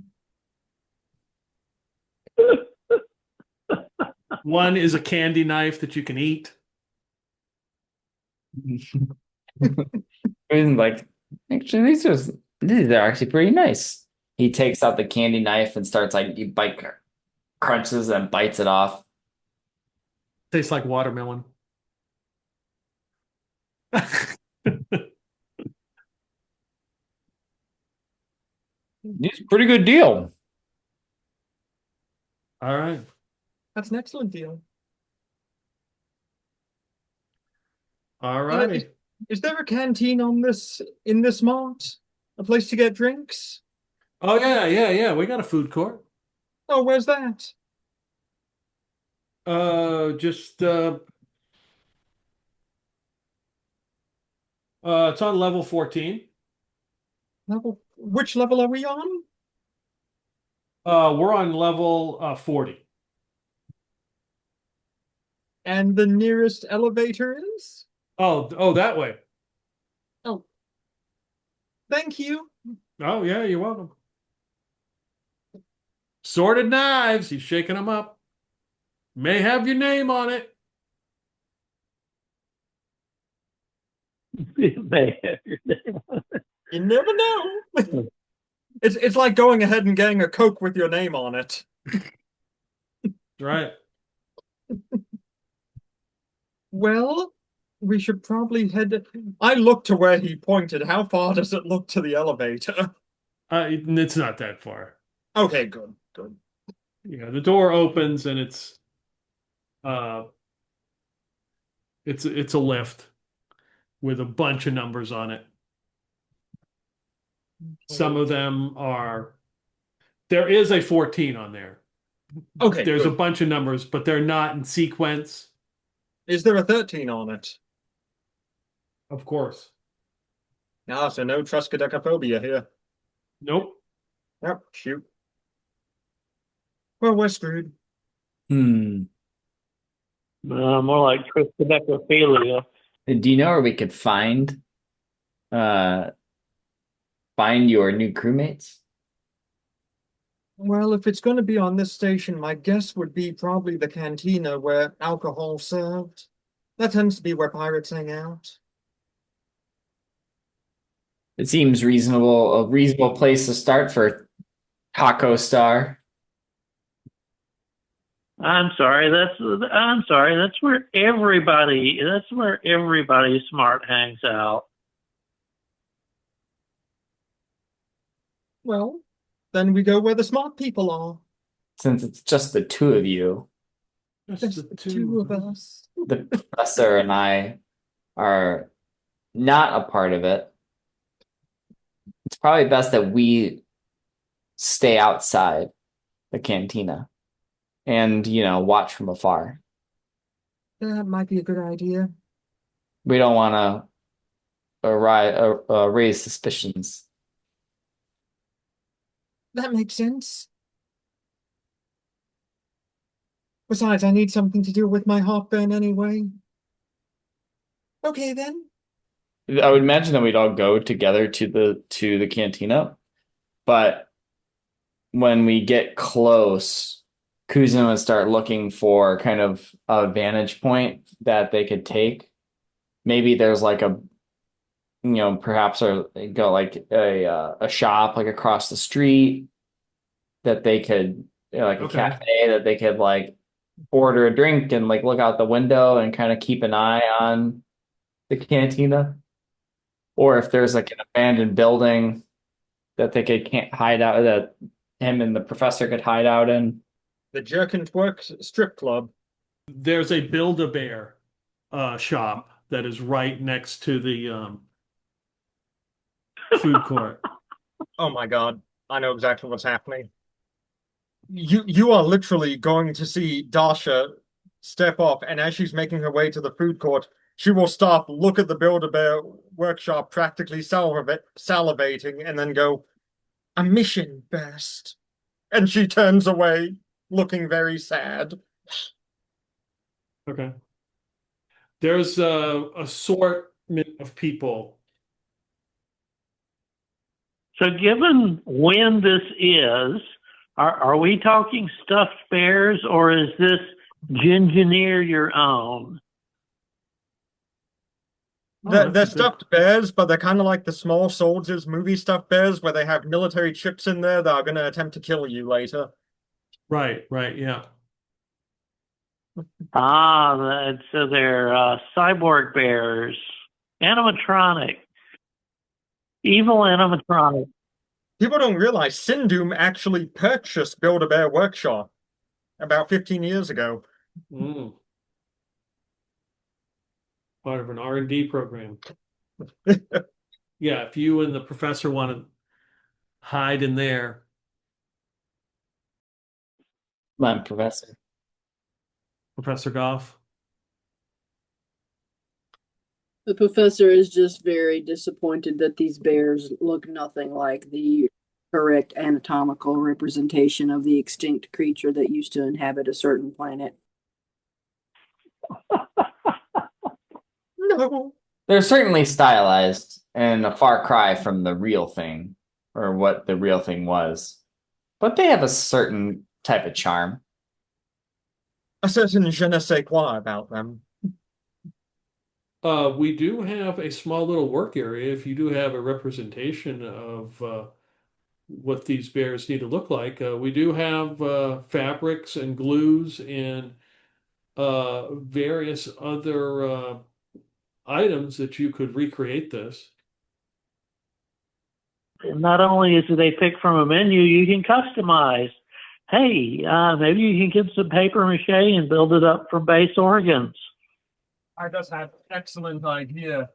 One is a candy knife that you can eat. Like, actually, these are actually pretty nice. He takes out the candy knife and starts crunches and bites it off. Tastes like watermelon. It's a pretty good deal. All right. That's an excellent deal. All righty. Is there a canteen on this in this mart? A place to get drinks? Oh yeah. We got a food court. Oh, where's that? Just it's on level 14. Which level are we on? We're on level 40. And the nearest elevator is? Oh, that way. Oh, thank you. Oh yeah, you're welcome. Sorted knives. He's shaking them up. May have your name on it. You never know. It's like going ahead and getting a Coke with your name on it. Right. Well, we should probably head. I looked to where he pointed. How far does it look to the elevator? It's not that far. Okay, good. The door opens and it's a lift with a bunch of numbers on it. Some of them there is a 14 on there. Okay, There's good. a bunch of numbers, but they're not in sequence. Is there a 13 on it? Of course. So no Truscadecaphobia here. Nope. Yep, shoot. Well, we're screwed. Hmm. More like triskaidekaphilia. Do you know where we could find your new crewmates? Well, if it's going to be on this station, my guess would be probably the cantina where alcohol's served. That tends to be where pirates hang out. It seems reasonable, a reasonable place to start for Taco Star. I'm sorry. That's where everybody smart hangs out. Well, then we go where the smart people are. Since it's just the two of you, Just the two of us. the professor and I are not a part of it. It's probably best that we stay outside the cantina and, watch from afar. That might be a good idea. We don't want to raise suspicions. That makes sense. Besides, I need something to do with my heartburn anyway. Okay, then. I would imagine that we'd all go together to the cantina, but when we get close, Kuzin would start looking for kind of a vantage point that they could take. Maybe there's like perhaps a shop like across the street that they could a cafe that they could like order a drink and like look out the window and kind of keep an eye on the cantina. Or if there's like an abandoned building that they can't hide out, that him and the professor could hide out in. The Jerk and Twerk strip club. There's a Build-A-Bear shop that is right next to the food court. Oh my God, I know exactly what's happening. You are literally going to see Dasha step off, and as she's making her way to the food court, she will stop, look at the Build-A-Bear workshop, practically salivating, and then go, "A mission best." And she turns away, looking very sad. Okay. There's a assortment of people. So, given when this is, are we talking stuffed bears, or is this gingineer your own? They're stuffed bears, but they're kind of like the small soldiers movie stuffed bears where they have military chips in there that are going to attempt to kill you later. Right, yeah. So they're cyborg bears, animatronic, evil animatronic. People don't realize Sindoom actually purchased Build-A-Bear Workshop. about 15 years ago. Mm. Part of an R&D program. Yeah, if you and the professor want to hide in there, My professor. Professor Goff. The professor is just very disappointed that these bears look nothing like the correct anatomical representation of the extinct creature that used to inhabit a certain planet. No. They're certainly stylized and a far cry from the real thing, or what the real thing was. But they have a certain type of charm. A certain je ne sais quoi about them. We do have a small little work area if you do have a representation of what these bears need to look like. We do have fabrics and glues and various other items that you could recreate this. Not only is it they pick from a menu, you can customize. Hey, maybe you can get some paper mache and build it up from base organs. I just had an excellent idea.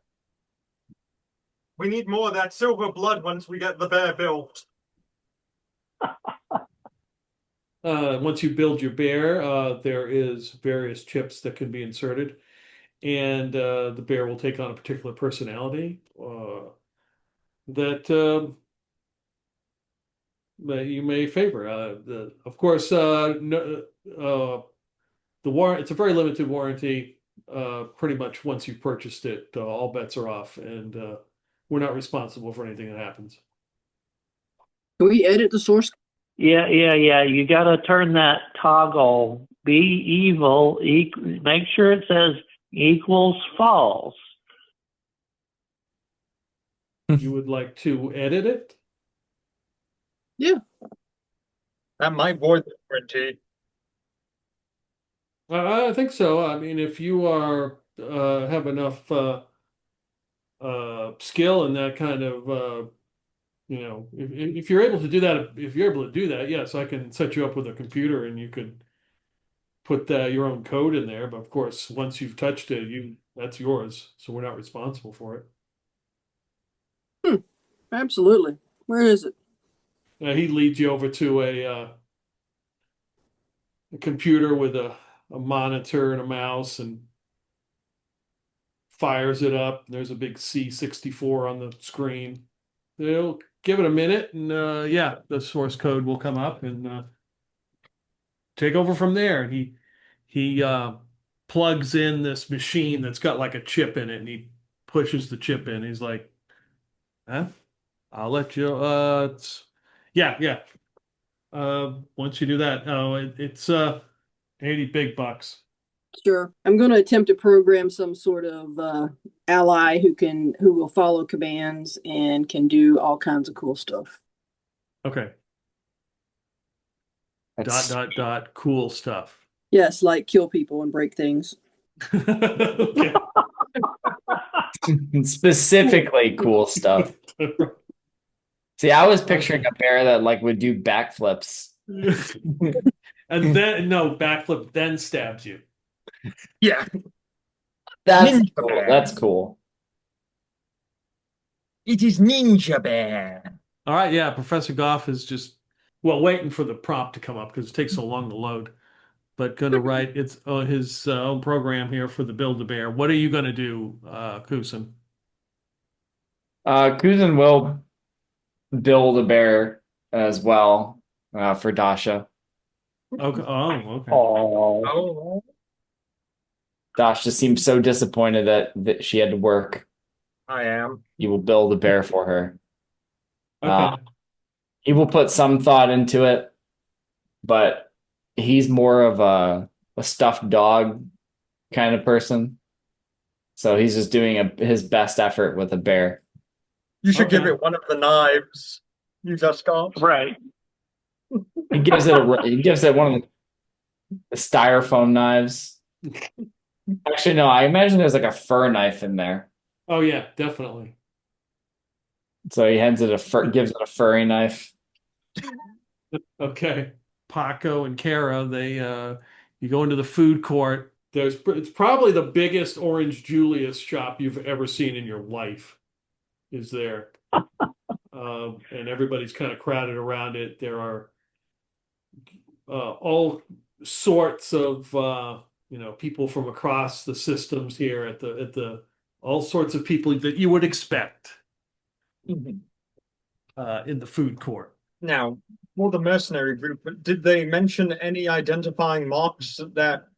We need more of that silver blood once we get the bear built. Once you build your bear, there is various chips that can be inserted, and the bear will take on a particular personality that that you may favor. Of course, no, it's a very limited warranty. Pretty much once you've purchased it, all bets are off, and we're not responsible for anything that happens. Can we edit the source? Yeah. You got to turn that toggle be evil. Make sure it says equals false. You would like to edit it? Yeah. That might void the warranty. I think so. I mean, if you are have enough skill in that kind of if you're able to do that, if you're able to do that, yes, I can set you up with a computer and you could put your own code in there. But of course, once you've touched it, that's yours. So we're not responsible for it. Absolutely. Where is it? He leads you over to a computer with a monitor and a mouse and fires it up. There's a big C64 on the screen. They'll give it a minute, and yeah, the source code will come up and take over from there. And he plugs in this machine that's got like a chip in it, and he pushes the chip in. He's like, "Huh? I'll let you." Yeah. Once you do that, it's $80 big bucks. Sure. I'm going to attempt to program some sort of ally who will follow commands and can do all kinds of cool stuff. Okay. That's Cool stuff. Yes, like kill people and break things. Okay. specifically cool stuff. See, I was picturing a bear that like would do backflips. And then backflip then stabs you. Yeah. That's Ninja cool. bear. That's cool. It is Ninja Bear. All right, yeah, Professor Goff is just waiting for the prompt to come up because it takes so long to load. But gonna write his own program here for the Build-A-Bear. What are you gonna do, Kusin? Kuzin will build a bear as well for Dasha. Okay. Oh, okay. Oh. Dasha seems so disappointed that she had to work. I am. He will build a bear for her. Okay. He will put some thought into it, but he's more of a stuffed dog kind of person. So he's just doing his best effort with a bear. You should give Okay. it one of the knives you just got. Right. He gives it one of the styrofoam knives. Actually, no, I imagine there's like a fur knife in there. Oh yeah, definitely. So he gives it a furry knife. Okay. Paco and Kara, you go into the food court. It's probably the biggest orange Julius shop you've ever seen in your life is there. And everybody's kind of crowded around it. There are all sorts of people from across the systems here at the all sorts of people that you would expect Mhm. in the food court. Now, for the mercenary group, did they mention any identifying marks that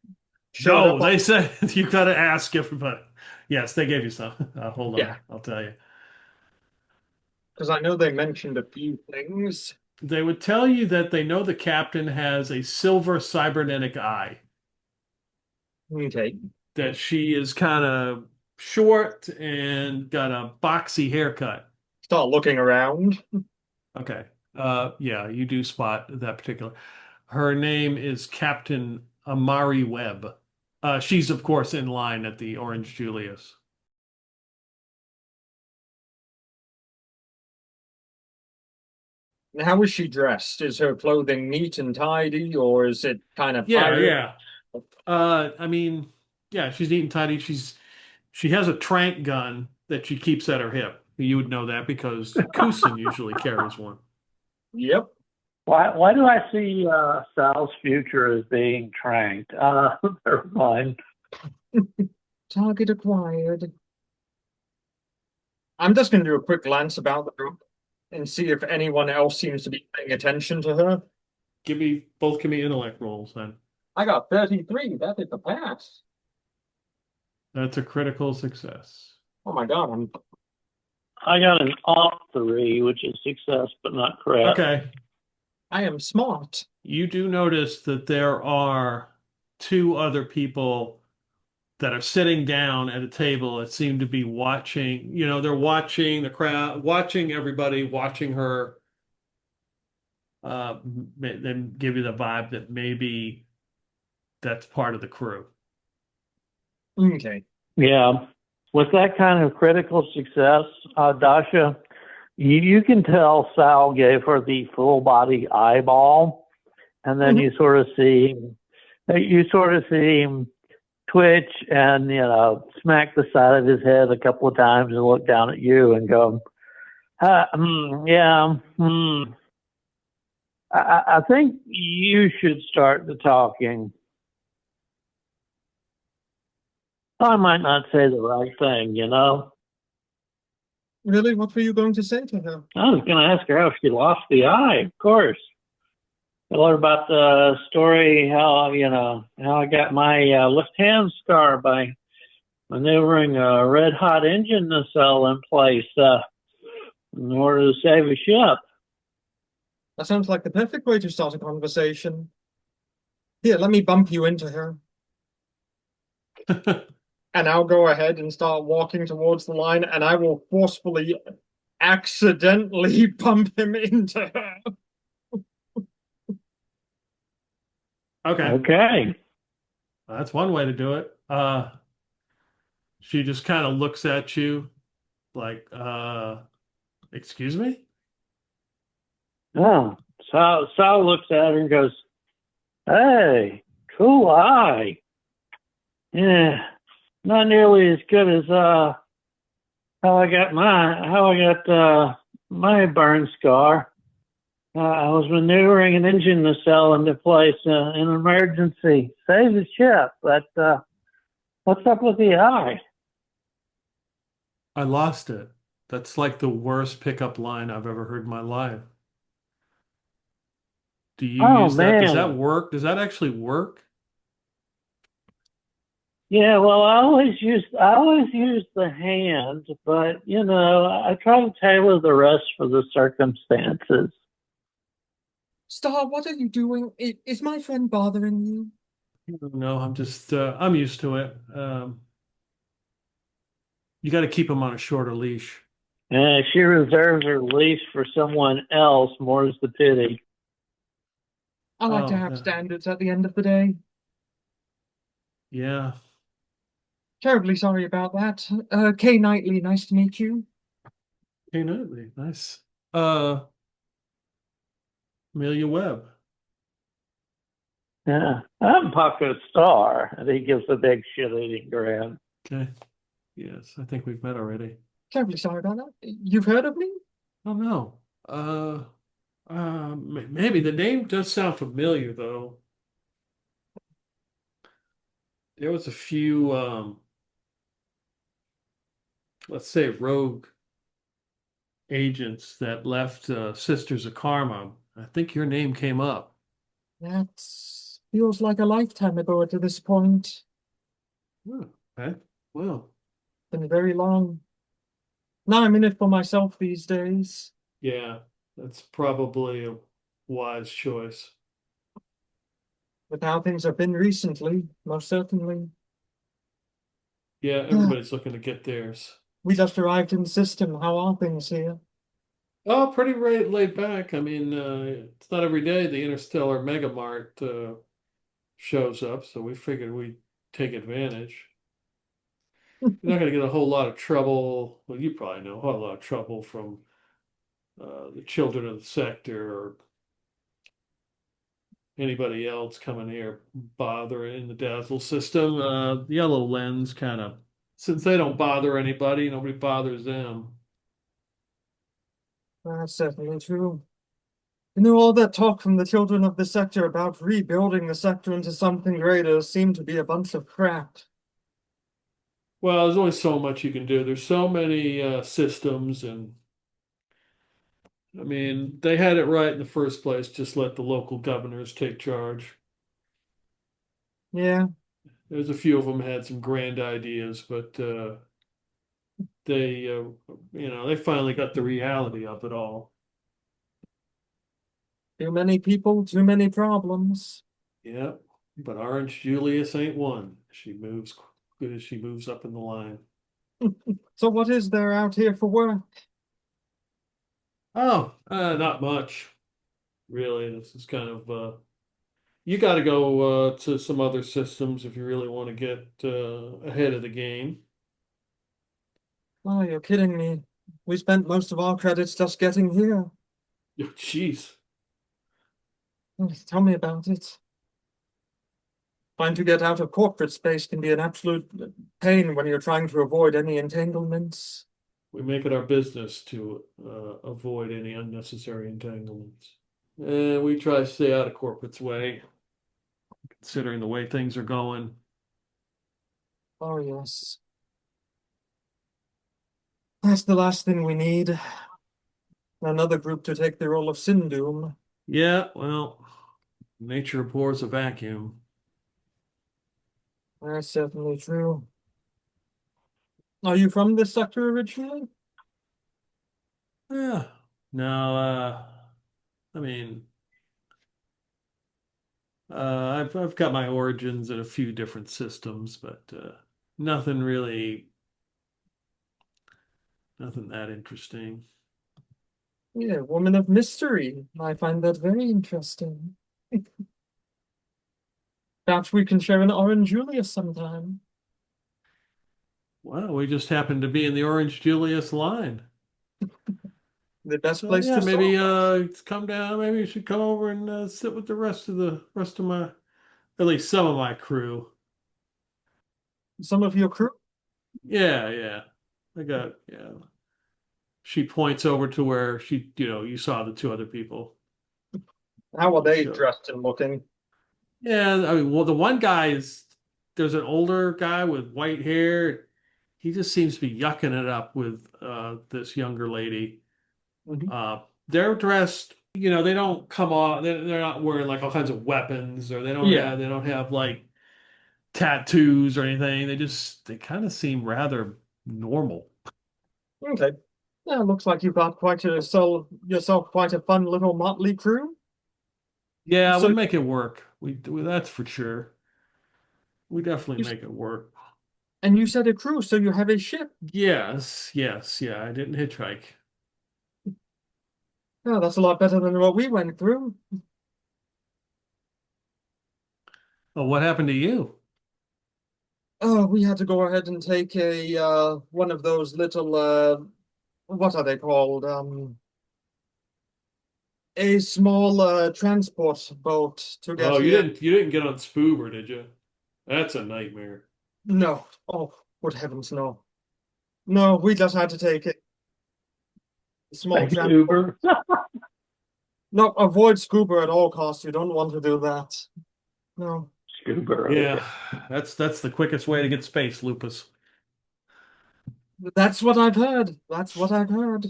showed No, up? they said you got to ask everybody. Yes, they gave you some. Hold on, Yeah. I'll tell you. Because I know they mentioned a few things. They would tell you that they know the captain has a silver cybernetic eye, Okay. that she is kind of short and got a boxy haircut. Start looking around. Okay. Yeah, you do spot that particular. Her name is Captain Amari Webb. She's, of course, in line at the Orange Julius. And how is she dressed? Is her clothing neat and tidy, or is it kind of Yeah, pirate? yeah. I mean, yeah, she's neat and tidy. She has a trank gun that she keeps at her hip. You would know that because Kusin usually carries one. Yep. Why do I see Sal's future as being tranked? Never mind. Target acquired. I'm just going to do a quick glance about the group and see if anyone else seems to be paying attention to her. Both give me intellect rolls then. I got 33. That is a pass. That's a critical success. Oh my God. I got an off 3, which is success, but not correct. Okay. I am smart. You do notice that there are two other people that are sitting down at a table that seem to be watching. They're watching the crowd, watching everybody, watching her. Then give you the vibe that maybe that's part of the crew. Okay. Yeah. With that kind of critical success, Dasha, you can tell Sal gave her the full body eyeball, and then you sort of see him twitch and smack the side of his head a couple of times and look down at you and go, yeah. I think you should start the talking. I might not say the right thing, Really? What were you going to say to her? I was going to ask her how she lost the eye, of course. Tell her about the story, how I got my left hand scar by maneuvering a red hot engine nacelle in place in order to save a ship. That sounds like the perfect way to start a conversation. Here, let me bump you into her. And I'll go ahead and start walking towards the line, and I will forcefully, accidentally bump him into her. Okay. That's one way to do it. She just kind of looks at you like, excuse me? Oh, Sal looks at her and goes, hey, cool eye. Yeah, not nearly as good as how I got my burn scar. I was maneuvering an engine nacelle into place in an emergency. Saved the ship, but what's up with the eye? I lost it. That's like the worst pickup line I've ever heard in my life. Do you use that? Does that work? Does that actually work? Yeah, well, I always use the hand, but I try to tailor the rest for the circumstances. Star, what are you doing? Is my friend bothering you? No, I'm used to it. You got to keep him on a shorter leash. She reserves her leash for someone else, more's the pity. I like to have standards at the end of the day. Yeah. Terribly sorry about that. Kay Knightley, nice to meet you. Kay Knightley, nice. Amelia Webb. Yeah, I'm Paco Star, and he gives a big shit-eating grin. Okay. Yes, I think we've met already. Terribly sorry about that. You've heard of me? Oh no. Maybe the name does sound familiar though. There was a few, let's say, rogue agents that left Sisters of Karma. I think your name came up. That feels like a lifetime ago to this point. Oh, okay. Well, Been very long. Now I'm in it for myself these days. yeah, that's probably a wise choice. With how things have been recently, most certainly. Yeah, everybody's looking to get theirs. We just arrived in the system. How are things here? Oh, pretty laid back. I mean, it's not every day the Interstellar Mega Mart shows up, so we figured we'd take advantage. You're not going to get a whole lot of trouble. Well, you probably know a whole lot of trouble from the children of the sector or anybody else coming here bothering the Dazzle system. Yellow Lens kind of, since they don't bother anybody, nobody bothers them. That's certainly true. You know, all that talk from the children of the sector about rebuilding the sector into something greater seemed to be a bunch of crap. Well, there's only so much you can do. There's so many systems, and I mean, they had it right in the first place. Just let the local governors take charge. Yeah, There's a few of them had some grand ideas, but they, they finally got the reality of it all. too many people, too many problems. Yeah, but Orange Julius ain't one. She moves good as she moves up in the line. So what is there out here for work? Oh, not much, really. This is kind of you got to go to some other systems if you really want to get ahead of the game. Oh, you're kidding me. We spent most of our credits just getting here. Jeez. Tell me about it. Trying to get out of corporate space can be an absolute pain when you're trying to avoid any entanglements. We make it our business to avoid any unnecessary entanglements. And we try to stay out of corporate's way, considering the way things are going. Oh, yes. That's the last thing we need. Another group to take the role of Sindoom. Yeah, well, nature abhors a vacuum. That's certainly true. Are you from this sector originally? Yeah. No, I mean, I've got my origins in a few different systems, but nothing really, nothing that interesting. Yeah, woman of mystery. I find that very interesting. Perhaps we can share an orange Julius sometime. Well, we just happen to be in the Orange Julius line. The best So place yeah, to maybe start. come down. Maybe you should come over and sit with the rest of my, at least some of my crew. Some of your crew. Yeah, yeah. I got yeah. She points over to where you saw the two other people. How are they Sure. dressed and looking? Yeah, I mean, well, the one guy there's an older guy with white hair. He just seems to be yucking it up with this younger lady. Mhm. They're dressed, they don't come off, they're not wearing like all kinds of weapons, or Yeah. they don't have like tattoos or anything. They kind of seem rather normal. Okay. Yeah, looks like you've got yourself quite a fun little motley crew. Yeah, we So make it work. That's for sure. We definitely you, make it work. and you said a crew, so you have a ship. Yes, yes, yeah. I didn't hitchhike. Oh, that's a lot better than what we went through. Well, what happened to you? Oh, we had to go ahead and take a one of those little what are they called? a small transport boat to get Oh, here. you didn't get on Spoober, did you? That's a nightmare. No. Oh, good heavens, no. No, we just had to take it. Small Like transport. Uber. No, avoid scuba at all costs. You don't want to do that. No. Scuba. Yeah, Okay. that's the quickest way to get space, Lupus. That's what I've heard. That's what I've heard.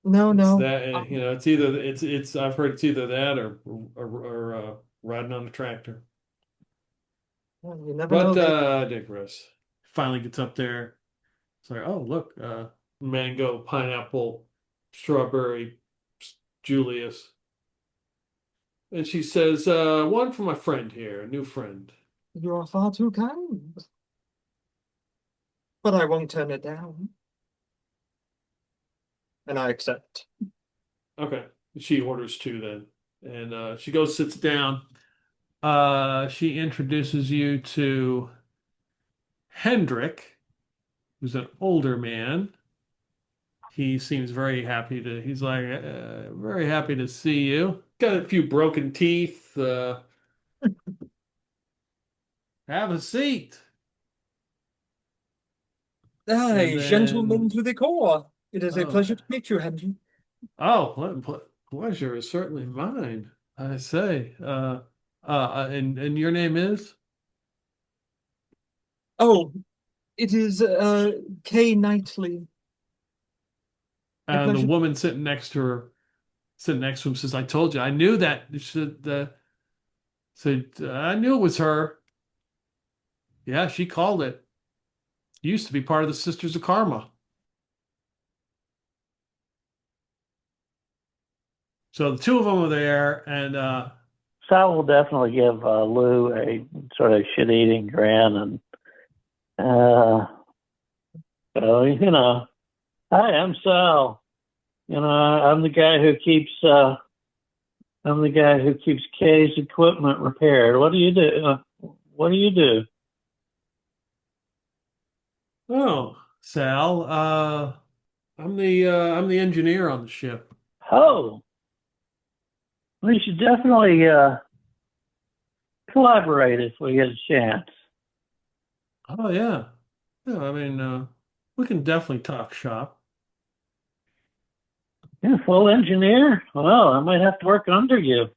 No, It's no. that you know, it's either it's I've heard it's either that or riding on a tractor. Well, you never know. But I digress. Finally gets up there. It's like, oh look, mango, pineapple, strawberry, Julius. And she says, one for my friend here, a new friend. You are far too kind. But I won't turn it down. And I accept. Okay. She orders two then. And she goes, sits down. She introduces you to Hendrik, who's an older man. He seems very happy to, he's like, very happy to see you. Got a few broken teeth. Have a seat. Aye, And gentlemen then, to the core. It is a oh, pleasure to meet you, Henry. pleasure is certainly mine, I say. And your name is? Oh, it is Kay Knightley. A And the pleasure. woman sitting next to him says, I told you, I knew that. I knew it was her. Yeah, she called it. Used to be part of the Sisters of Karma. So the two of them are there, and Sal will definitely give Lou a sort of shit-eating grin, and so you know, hi, I'm Sal. You know, I'm the guy who keeps Kay's equipment repaired. What do you do? What do you do? oh, Sal, I'm the engineer on the ship. Oh, we should definitely collaborate if we get a chance. Oh yeah, yeah. I mean, we can definitely talk shop. Yeah, full engineer? Well, I might have to work under you.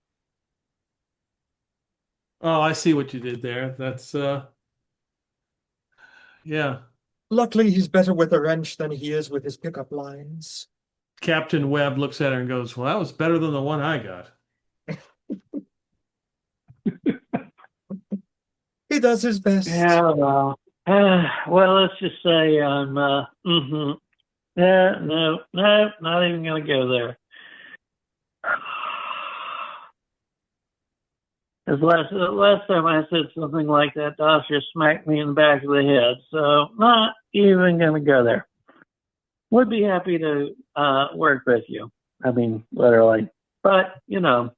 Oh, I see what you did there. That's yeah. Luckily, he's better with a wrench than he is with his pickup lines. Captain Webb looks at her and goes, "Well, that was better than the one I got." He does his best. Yeah, well, let's just say I'm, yeah, no, not even gonna go there. Because last time I said something like that, Dasha smacked me in the back of the head. So not even gonna go there. Would be happy to work with you. I mean, literally. But you know,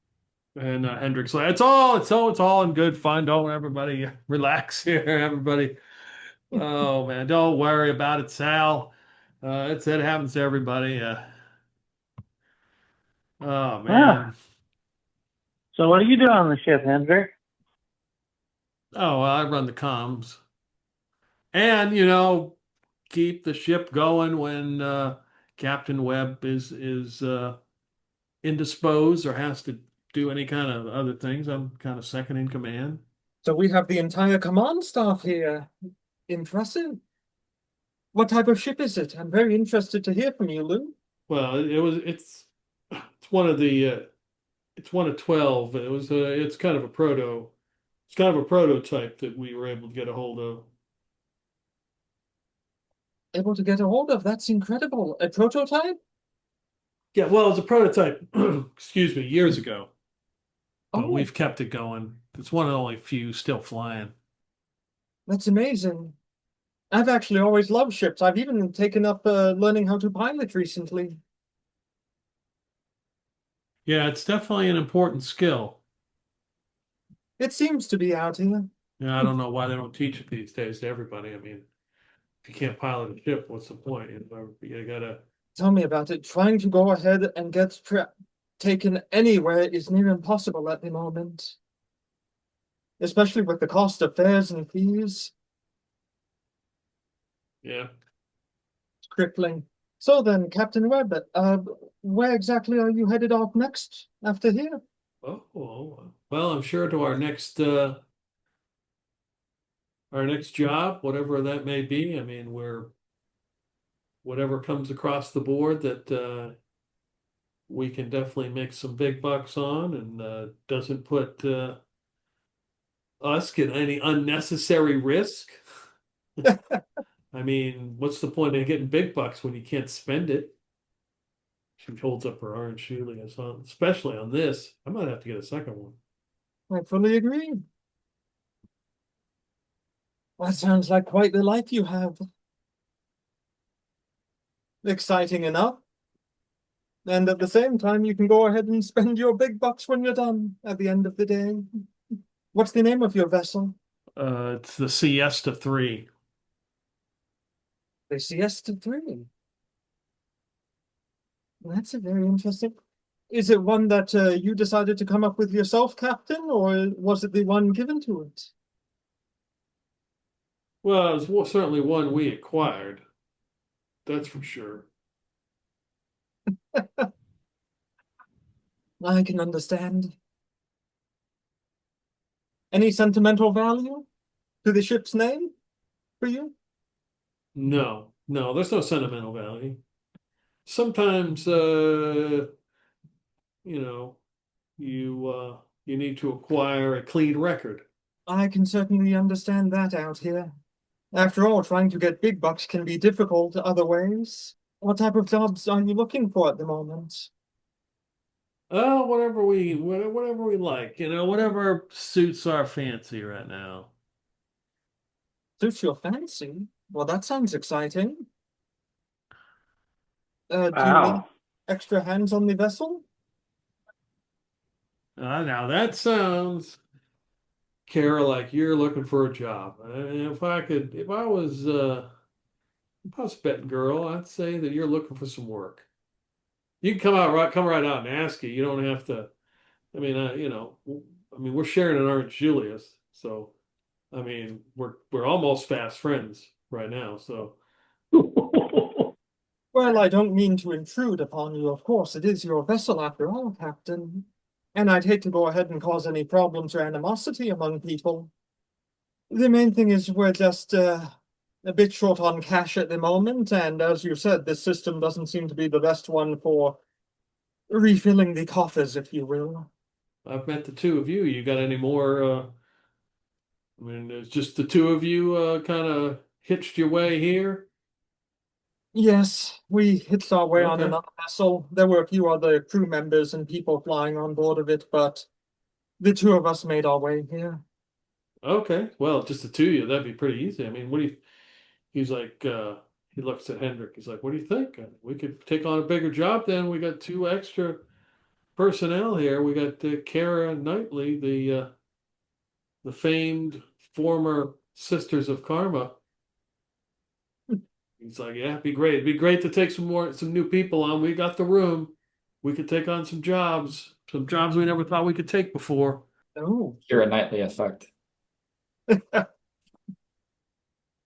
And Hendricks like, it's all in good fun. Don't everybody relax here, everybody. Oh man, don't worry about it, Sal. It happens to everybody. Oh ah. man. So what do you do on the ship, Hendrik? Oh, well, I run the comms, and keep the ship going when Captain Webb is indisposed or has to do any kind of other things. I'm kind of second in command. So we have the entire command staff here. Impressive. What type of ship is it? I'm very interested to hear from you, Lou. Well, it's one of the it's one of 12. It's kind of a prototype that we were able to get a hold of. Able to get a hold of. That's incredible. A prototype? Yeah, well, it's a prototype, excuse me, years ago, but Oh, we've kept it going. It's one of the only few still flying. that's amazing. I've actually always loved ships. I've even taken up learning how to pilot recently. Yeah, it's definitely an important skill. It seems to be out here. Yeah, I don't know why they don't teach it these days to everybody. I mean, if you can't pilot a ship, what's the point? You gotta Tell me about it. Trying to go ahead and get taken anywhere is near impossible at the moment, especially with the cost of fares and fees. Yeah. It's crippling. So then, Captain Webb, where exactly are you headed off next after here? Well, I'm sure to our next job, whatever that may be. I mean, whatever comes across the board that we can definitely make some big bucks on, and doesn't put us in any unnecessary risk. I mean, what's the point of getting big bucks when you can't spend it? She holds up her orange Julius, especially on this. I might have to get a second one. I fully agree. That sounds like quite the life you have. Exciting enough. And at the same time, you can go ahead and spend your big bucks when you're done at the end of the day. What's the name of your vessel? It's the Siesta 3. The Siesta 3. That's a very interesting. Is it one that you decided to come up with yourself, Captain, or was it the one given to it? Well, it's certainly one we acquired. That's for sure. I can understand. Any sentimental value to the ship's name for you? No, there's no sentimental value. Sometimes, you know, you need to acquire a clean record. I can certainly understand that out here. After all, trying to get big bucks can be difficult other ways. What type of jobs are you looking for at the moment? Whatever we like, whatever suits our fancy right now. Suits your fancy? Well, that sounds exciting. Do you need Wow. extra hands on the vessel? Now that sounds, Kara, like you're looking for a job. If I was a betting girl, I'd say that you're looking for some work. You can come right out and ask it. You don't have to. I mean, we're sharing an orange Julius, so I mean, we're almost fast friends right now. So, Well, I don't mean to intrude upon you, of course. It is your vessel after all, Captain. And I'd hate to go ahead and cause any problems or animosity among people. The main thing is we're just a bit short on cash at the moment, and as you said, this system doesn't seem to be the best one for refilling the coffers, if you will. I've met the two of you. You got any more? I mean, it's just the two of you kind of hitched your way here. Yes, we hitched our way on Okay. another vessel. There were a few other crew members and people flying on board of it, but the two of us made our way here. Okay. Well, just the two of you, that'd be pretty easy. I mean, he's like, he looks at Hendrik. He's like, what do you think? We could take on a bigger job then. We got two extra personnel here. We got Kara Knightley, the famed former Sisters of Karma. He's like, yeah, it'd be great. It'd be great to take some new people on. We got the room. We could take on some jobs we never thought we could take before. Oh, You're a nightly effect.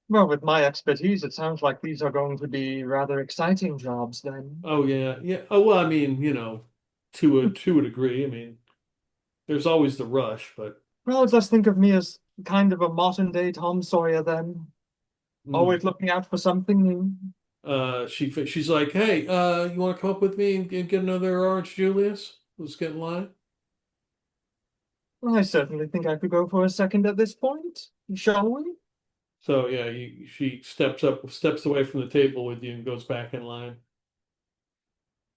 well, with my expertise, it sounds like these are going to be rather exciting jobs then. Oh yeah, yeah. Oh well, I mean, to a degree. I mean, there's always the rush, but Well, just think of me as kind of a modern day Tom Sawyer then, always looking out for something new. she's like, hey, you want to come up with me and get another orange Julius? Let's get in line. I certainly think I could go for a second at this point. Shall we? So yeah, she steps away from the table with you and goes back in line.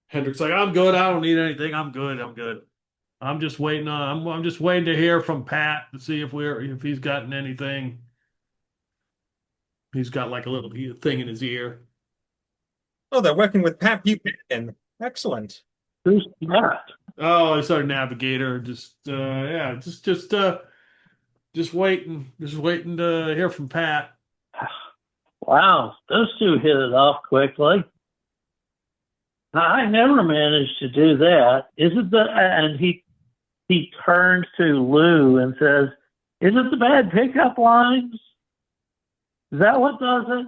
Hendrik's like, I'm good. I don't need anything. I'm good. I'm good. I'm just waiting to hear from Pat to see if he's gotten anything. He's got like a little thing in his ear. Oh, they're working with Pat Buchanan. Excellent. Who's that? Oh, it's our navigator. Just waiting to hear from Pat. Wow, those two hit it off quickly. I never managed to do that. Is it the and he turns to Lou and says, "Is it the bad pickup lines? Is that what does it?"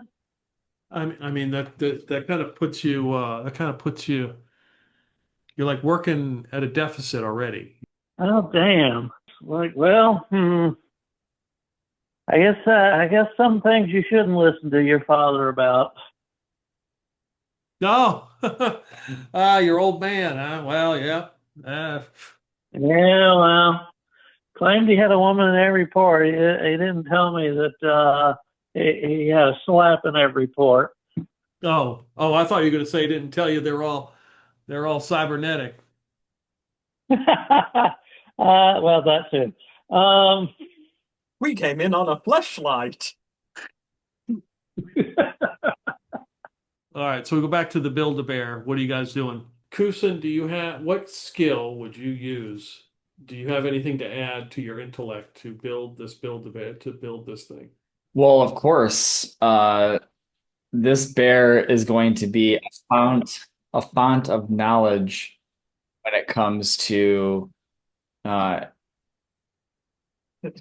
I mean that kind of puts you you're like working at a deficit already. Oh damn! Like, well, I guess some things you shouldn't listen to your father about. No. Your old man, huh? Well, yeah. Yeah, well, claimed he had a woman in every port. He didn't tell me that he had a slap in every port. I thought you were going to say he didn't tell you they're all cybernetic. Well, that too. We came in on a fleshlight. All right, so we go back to the Build-A-Bear. What are you guys doing? Kusin, what skill would you use? Do you have anything to add to your intellect to build this Build-A-Bear, to build this thing? Well, of course, this bear is going to be a font of knowledge when it comes to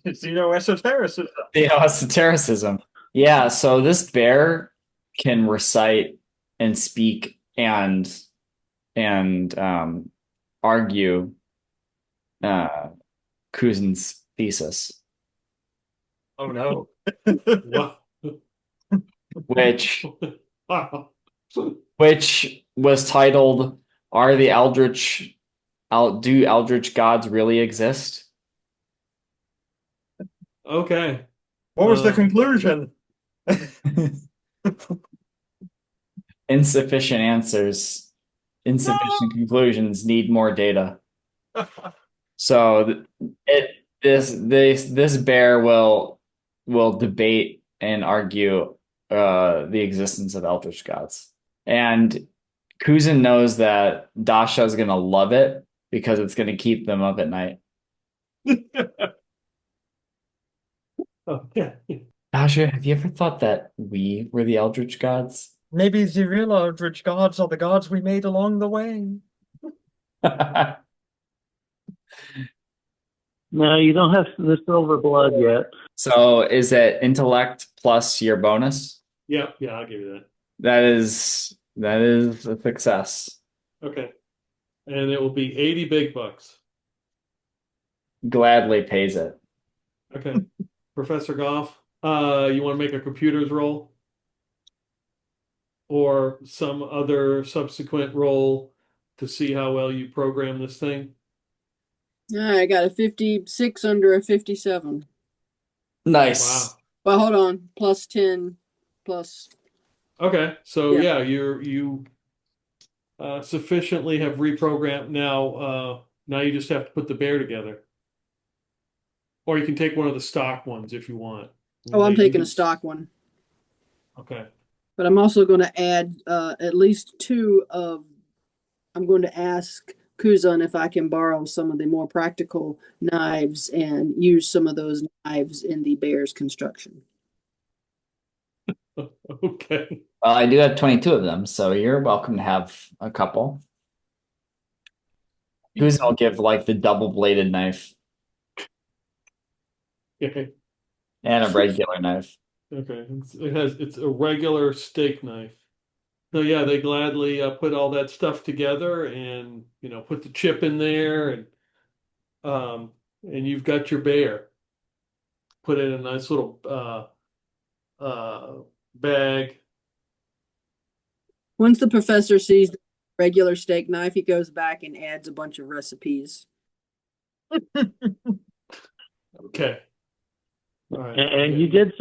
Esotericism. esotericism. Yeah, so this bear can recite and speak and argue Kuzin's thesis, Oh no. Wow. which Wow. which was titled "Are the Eldritch Do Eldritch Gods Really Exist?" Okay. What was the conclusion? Insufficient answers, insufficient conclusions, need more data. So this bear will debate and argue the existence of eldritch gods. And Kuzin knows that Dasha is gonna love it because it's gonna keep them up at night. Okay. Dasha, have you ever thought that we were the eldritch gods? Maybe the real Eldritch gods are the gods we made along the way. No, you don't have the silver blood yet. So is it intellect plus your bonus? Yeah, I'll give you that. That is a success. Okay. And it will be 80 big bucks. Gladly pays it. Okay. Professor Goff, you want to make a computer's roll? Or some other subsequent roll to see how well you program this thing? I got a 56 under a 57. Nice. Wow. Well, hold on. Plus 10 plus. Okay. So Yeah. you sufficiently have reprogrammed now. Now you just have to put the bear together. Or you can take one of the stock ones if you want. Oh, I'm taking a stock one. Okay. But I'm also going to add at least two of. I'm going to ask Kuzan if I can borrow some of the more practical knives and use some of those knives in the bear's construction. Okay. Well, I do have 22 of them, so you're welcome to have a couple. Kuzin will give like the double-bladed knife Okay. and a regular knife. Okay. It's a regular steak knife. So yeah, they gladly put all that stuff together and put the chip in there and you've got your bear. Put it in a nice little bag. Once the professor sees the regular steak knife, he goes back and adds a bunch of recipes. Okay. All right. And you did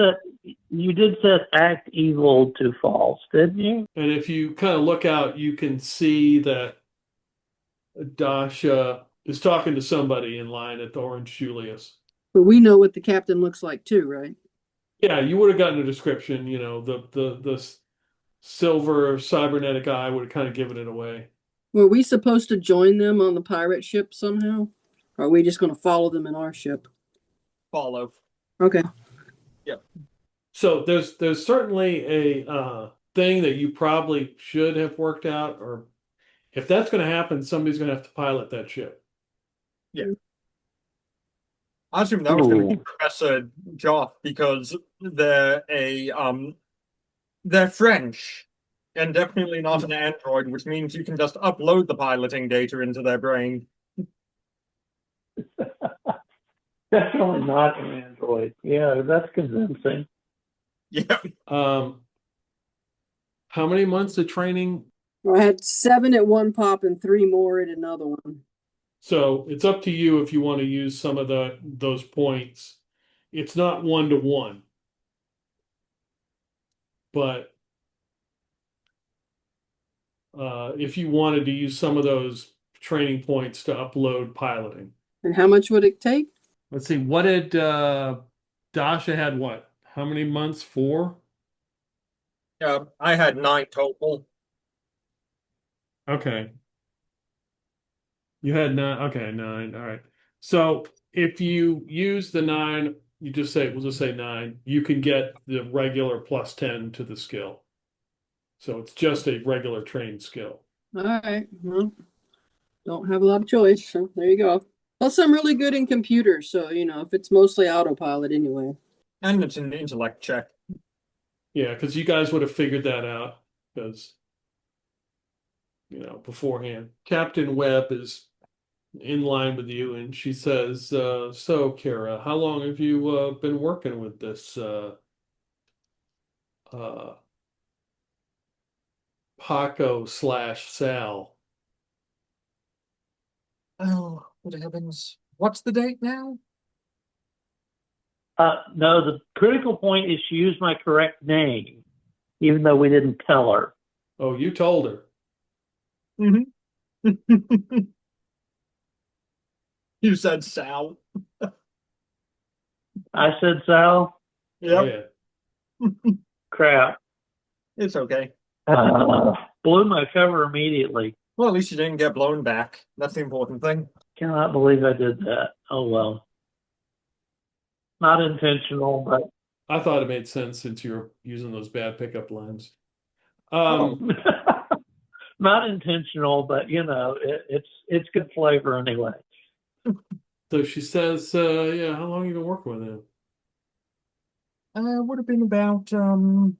set act evil to false, didn't you? And if you kind of look out, you can see that Dasha is talking to somebody in line at the Orange Julius. But we know what the captain looks like too, right? Yeah, you would have gotten a description. The silver cybernetic eye would have kind of given it away. Were we supposed to join them on the pirate ship somehow? Or are we just going to follow them in our ship? Follow. Okay. So there's certainly a thing that you probably should have worked out, or If that's going to happen, somebody's going to have to pilot that ship. I assume that was going to be Ooh. Professor Joff because they're French and definitely not an android, which means you can just upload the piloting data into their brain. Definitely not an android. Yeah, that's convincing. Yeah. How many months of training? I had 7 at one pop and 3 more at another one. So it's up to you if you want to use some of those points. It's not 1-to-1, but if you wanted to use some of those training points to upload piloting. And how much would it take? Let's see, what did Dasha had what? How many months? 4? I had 9 total. Okay. You had 9. Okay, 9. All right. So if you use the 9, we'll just say 9, you can get the regular +10 to the skill. So it's just a regular trained skill. All right. Well, don't have a lot of choice. So there you go. Plus, I'm really good in computers. So, if it's mostly autopilot anyway. And it's an intellect check. Yeah, because you guys would have figured that out because, beforehand. Captain Webb is in line with you, and she says, so, Kara, how long have you been working with this Paco/Sal? Oh, good heavens. What's the date now? No, the critical point is she used my correct name, even though we didn't tell her. Oh, you told her. Mm-hmm. You said Sal. I said Sal. Oh, Yep. yeah. Crap. It's okay. Blew my cover immediately. Well, at least you didn't get blown back. That's the important thing. Cannot believe I did that. Oh well. Not intentional, but I thought it made sense since you're using those bad pickup lines. Oh. not intentional, but it's good flavor anyway. So she says, yeah, how long have you been working with him? Would have been about going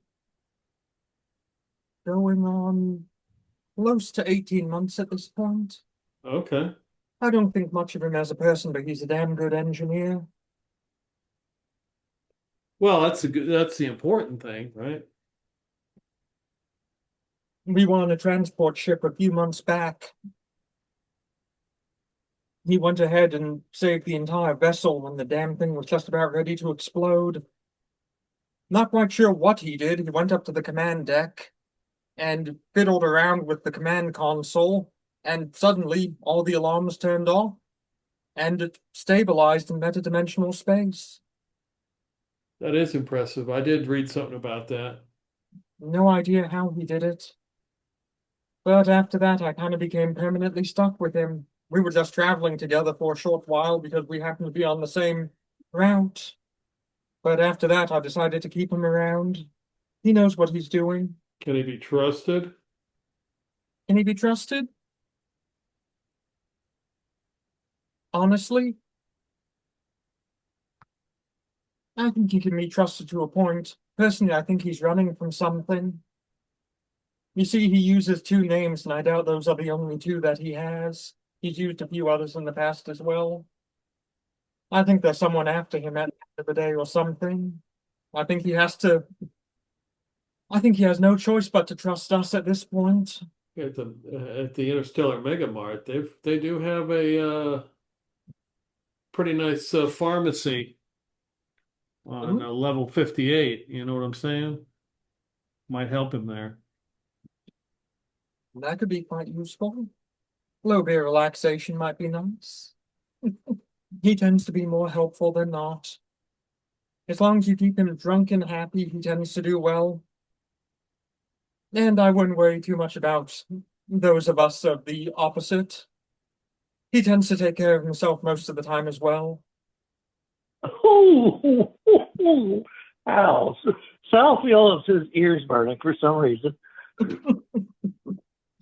on close to 18 months at this point. Okay. I don't think much of him as a person, but he's a damn good engineer. Well, that's the important thing, right? We were on a transport ship a few months back. He went ahead and saved the entire vessel when the damn thing was just about ready to explode. Not quite sure what he did. He went up to the command deck and fiddled around with the command console, and suddenly all the alarms turned off, and it stabilized in metadimensional space. That is impressive. I did read something about that. No idea how he did it. But after that, I kind of became permanently stuck with him. We were just traveling together for a short while because we happened to be on the same route. But after that, I decided to keep him around. He knows what he's doing. Can he be trusted? Can he be trusted? Honestly, I think he can be trusted to a point. Personally, I think he's running from something. You see, he uses 2 names, and I doubt those are the only 2 that he has. He's used a few others in the past as well. I think there's someone after him at the end of the day or something. I think he has no choice but to trust us at this point. At the Interstellar Mega Mart, they do have a pretty nice pharmacy on level 58. You know what I'm saying? Might help him there. That could be quite useful. A little bit of relaxation might be nice. He tends to be more helpful than not. As long as you keep him drunk and happy, he tends to do well. And I wouldn't worry too much about those of us of the opposite. He tends to take care of himself most of the time as well. Ow. Sal feels his ears burning for some reason.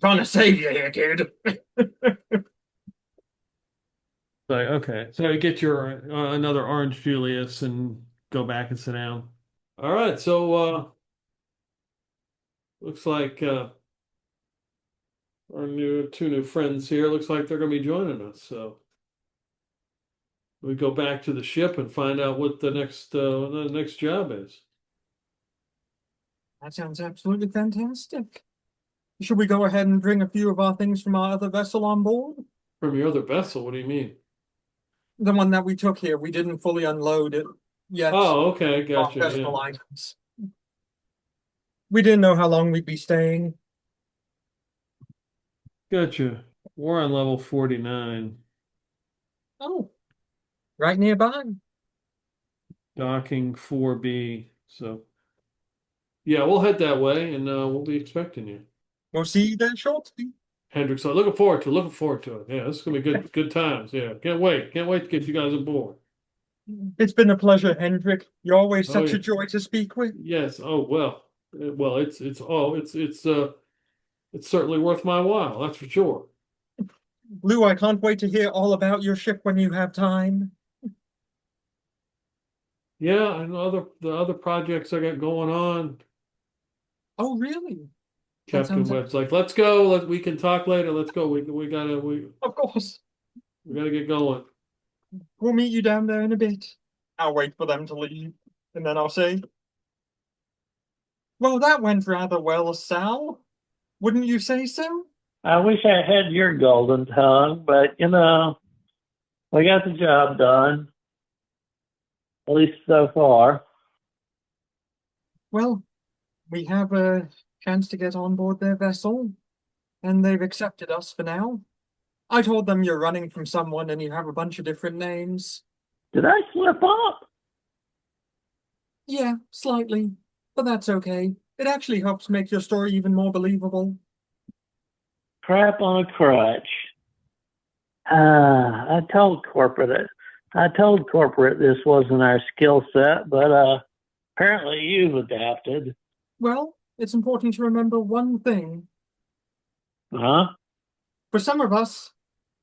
Trying to save you here, kid. Like, okay, so you get your another orange Julius and go back and sit down. All right, so looks like our two new friends here. Looks like they're going to be joining us. So we go back to the ship and find out what the next job is. That sounds absolutely fantastic. Should we go ahead and bring a few of our things from our other vessel on board? From your other vessel, what do you mean? The one that we took here, we didn't fully unload it yet. Oh, okay, Our gotcha. personal Yeah. items. We didn't know how long we'd be staying. Gotcha. We're on level 49. Oh, right nearby. Docking 4B. So, yeah, we'll head that way and we'll be expecting you. We'll see you there shortly. Hendrix, looking forward to it. Looking forward to it. Yeah, this is gonna be good times. Yeah, can't wait. Can't wait to get you guys aboard. It's been a pleasure, Hendrik. You're always Oh, such yeah. a joy to speak with. Yes. Oh well. Well, it's certainly worth my while. That's for sure. Lou, I can't wait to hear all about your ship when you have time. Yeah, and the other projects I got going on. Oh, really? Captain sounds Webb's like, let's go. We can talk later. Let's go. Of course. We gotta get going. We'll meet you down there in a bit. I'll wait for them to leave, and then I'll say, well, that went rather well, Sal. Wouldn't you say so? I wish I had your golden tongue, but you know, we got the job done. At least so far. Well, we have a chance to get on board their vessel, and they've accepted us for now. I told them you're running from someone and you have a bunch of different names. Did I slip up? Yeah, slightly, but that's okay. It actually helps make your story even more believable. Crap on a crutch. I told corporate this wasn't our skill set, but apparently you've adapted. Well, it's important to remember one thing. Huh? For some of us,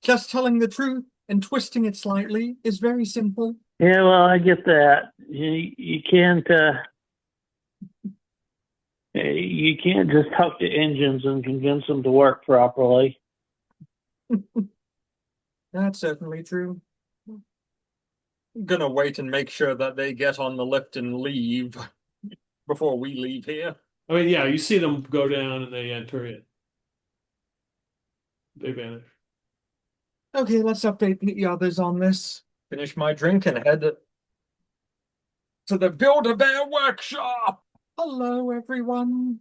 just telling the truth and twisting it slightly is very simple. Yeah, well, I get that. You can't just talk to engines and convince them to work properly. That's certainly true. I'm gonna wait and make sure that they get on the lift and leave before we leave here. I mean, yeah, you see them go down and they enter in. They vanish. Okay, let's update the others on this. Finish my drink and head to the Build-A-Bear workshop. Hello, everyone.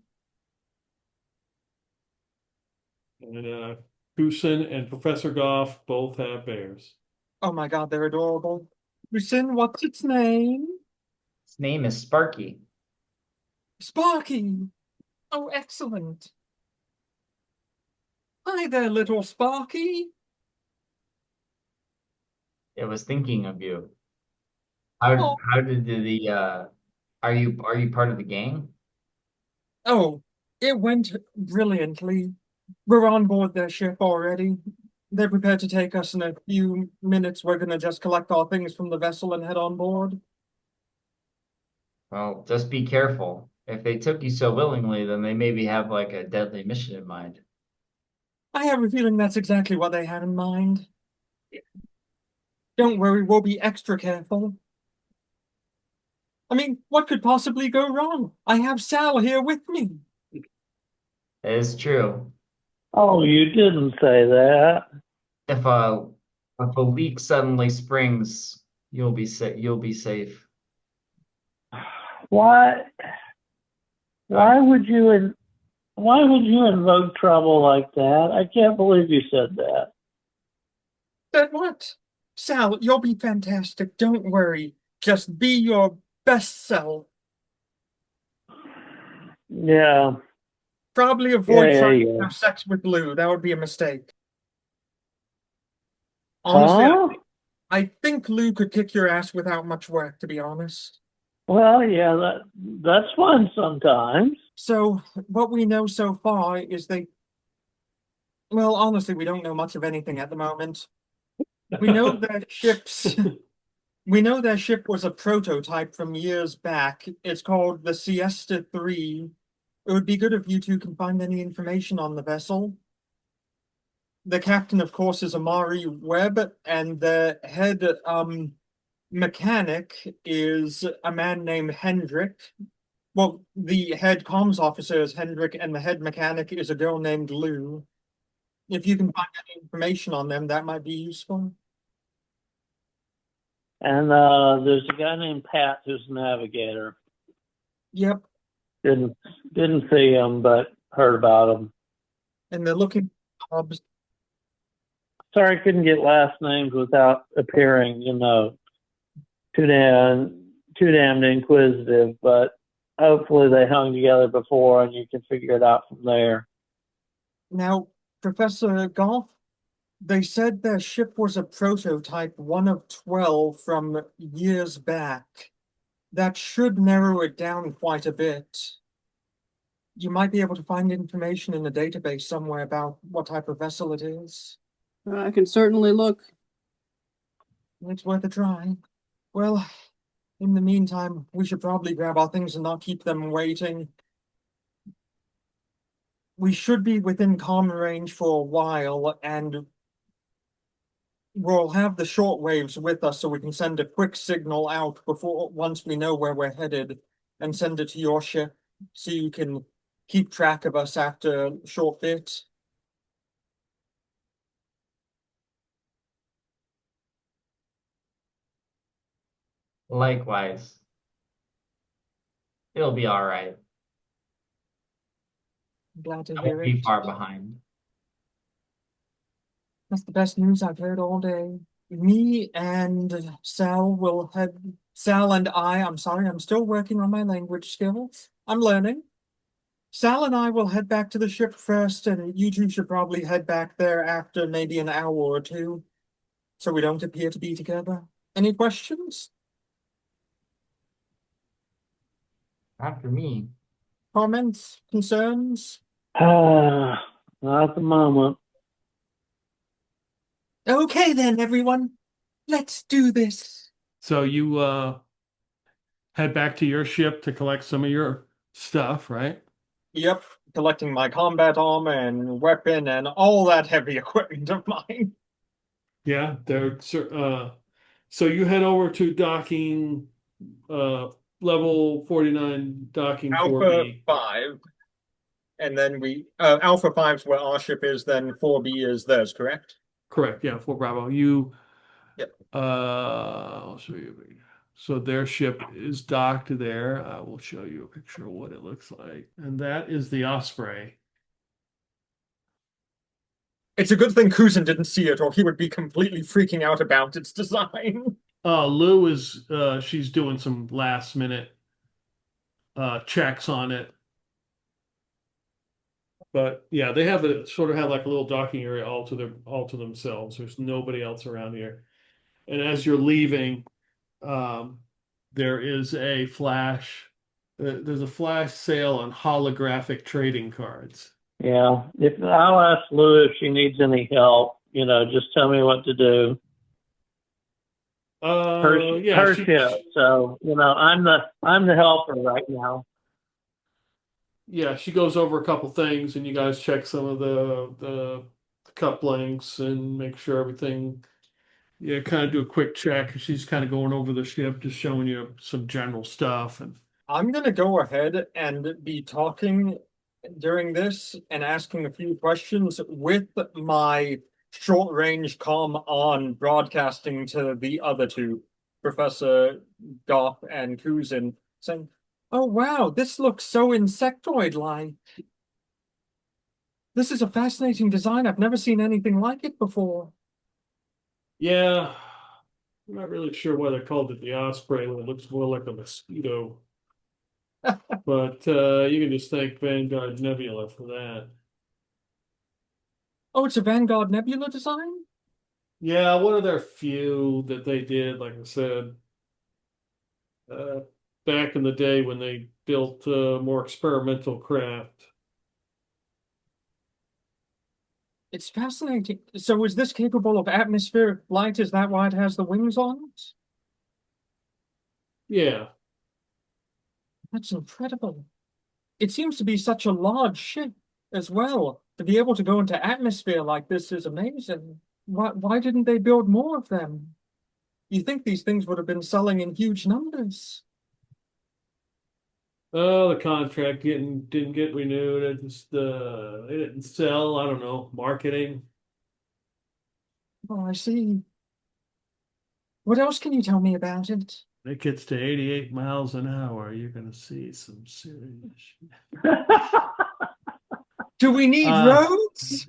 And Kusin and Professor Goff both have bears. Oh my God, they're adorable. Lucin, what's its name? Its name is Sparky. Sparky. Oh, excellent. Hi there, little Sparky. It was thinking of you. Oh. How did the are you part of the gang? Oh, it went brilliantly. We're on board their ship already. They're prepared to take us in a few minutes. We're gonna just collect our things from the vessel and head on board. Well, just be careful. If they took you so willingly, then they maybe have like a deadly mission in mind. I have a feeling that's exactly what they had in mind. Don't worry, we'll be extra careful. I mean, what could possibly go wrong? I have Sal here with me. It is true. Oh, you didn't say that. If a leak suddenly springs, you'll be safe. Why would you invoke trouble like that? I can't believe you said that. Said what? Sal, you'll be fantastic. Don't worry. Just be your best self. Yeah. Probably avoid Yeah, trying yeah. to have sex with Lou. That would be a mistake. Honestly, Huh? I think Lou could kick your ass without much work, to be honest. Well, yeah, that's fun sometimes. So, what we know so far is they Well, honestly, we don't know much of anything at the moment. We know that ships. We know their ship was a prototype from years back. It's called the Siesta 3. It would be good if you two can find any information on the vessel. The captain, of course, is Amari Webb, and the head mechanic is a man named Hendrik. Well, the head comms officer is Hendrik, and the head mechanic is a girl named Lou. If you can find any information on them, that might be useful. And there's a guy named Pat who's a navigator. Yep, Didn't see him, but heard about him. and they're looking for hubs. Sorry, I couldn't get last names without appearing, too damned inquisitive. But hopefully they hung together before, and you can figure it out from there. Now, Professor Goff, they said their ship was a prototype, one of 12 from years back. That should narrow it down quite a bit. You might be able to find information in the database somewhere about what type of vessel it is. I can certainly look. It's worth a try. Well, in the meantime, we should probably grab our things and not keep them waiting. We should be within comm range for a while, and we'll have the short waves with us so we can send a quick signal out once we know where we're headed, and send it to your ship so you can keep track of us after a short bit. Likewise. It'll be all right. Glad to I hear won't be it. far behind. That's the best news I've heard all day. Me and Sal and I'm sorry, I'm still working on my language skills. I'm learning. Sal and I will head back to the ship first, and you two should probably head back there after maybe an hour or two, so we don't appear to be together. Any questions? After me. Comments? Concerns? Not at the moment. Okay then, everyone. Let's do this. So you head back to your ship to collect some of your stuff, right? Yep, collecting my combat armor and weapon and all that heavy equipment of mine. Yeah, so you head over to docking level 49 docking Alpha 4B. 5. And then Alpha 5's where our ship is, then 4B is theirs, correct? Correct, yeah, 4 Bravo. Yep. I'll show you. So their ship is docked there. I will show you a picture of what it looks like. And that is the Osprey. It's a good thing Kuzin didn't see it, or he would be completely freaking out about its design. Lou is she's doing some last minute checks on it. But yeah, they have like a little docking area all to themselves. There's nobody else around here. And as you're leaving, there is a flash. There's a flash sale on holographic trading cards. Yeah. I'll ask Lou if she needs any help, just tell me what to do. Her ship. So, I'm the helper right now. Yeah, she goes over a couple things, and you guys check some of the couplings and make sure everything. Yeah, kind of do a quick check. She's kind of going over the ship, just showing you some general stuff. And I'm going to go ahead and be talking during this and asking a few questions with my short-range comm on, broadcasting to the other two, Professor Goff and Kuzin, saying, "Oh wow, this looks so insectoid-like. This is a fascinating design. I've never seen anything like it before." yeah, I'm not really sure why they called it the Osprey when it looks more like a mosquito. But you can just thank Vanguard Nebula for that. Oh, it's a Vanguard Nebula design? Yeah, one of their few that they did, like I said, uh, back in the day when they built more experimental craft. It's fascinating. So is this capable of atmospheric flight? Is that why it has the wings on it? Yeah. That's incredible. It seems to be such a large ship as well. To be able to go into atmosphere like this is amazing. Why didn't they build more of them? You think these things would have been selling in huge numbers? Oh, the contract didn't get renewed. It just they didn't sell. I don't know, marketing. Oh, I see. What else can you tell me about it? It gets to 88 miles an hour. You're gonna see some serious shit. Do we need roads?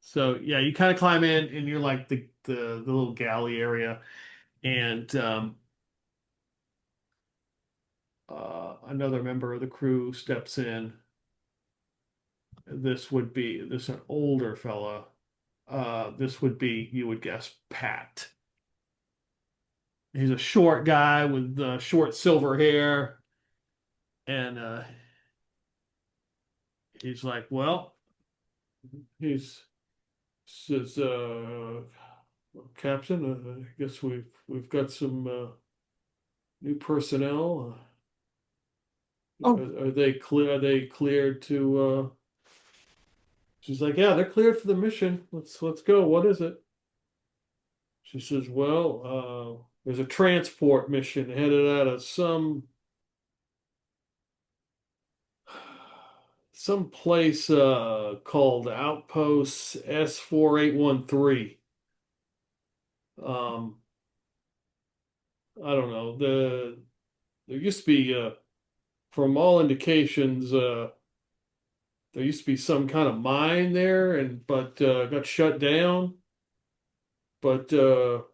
So yeah, you kind of climb in and you're like the little galley area, and another member of the crew steps in. This an older fella. This would be, you would guess, Pat. He's a short guy with short silver hair, and he's like, well, he's says, Captain, I guess we've got some new personnel. Oh. Are they clear? Are they cleared to? She's like, yeah, they're cleared for the mission. Let's go. What is it? She says, well, there's a transport mission headed out of some place called Outpost S4813. Um, I don't know. There used to be from all indications there used to be some kind of mine there, but got shut down. But there's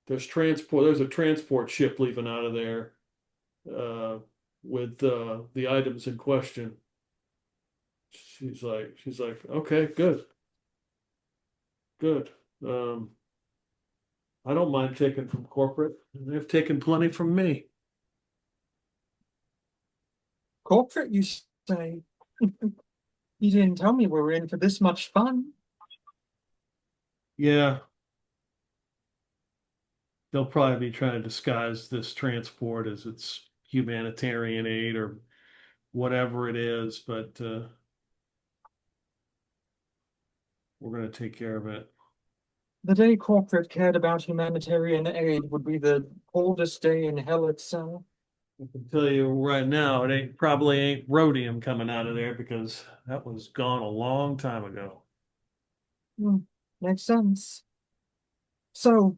a transport ship leaving out of there uh, with the items in question. She's like, okay, good, good. I don't mind taking from corporate. They've taken plenty from me. Corporate, you say? You didn't tell me we were in for this much fun. Yeah, they'll probably be trying to disguise this transport as it's humanitarian aid or whatever it is, but we're going to take care of it. The day corporate cared about humanitarian aid would be the coldest day in hell itself. I can tell you right now, probably ain't rhodium coming out of there because that was gone a long time ago. Makes sense. So,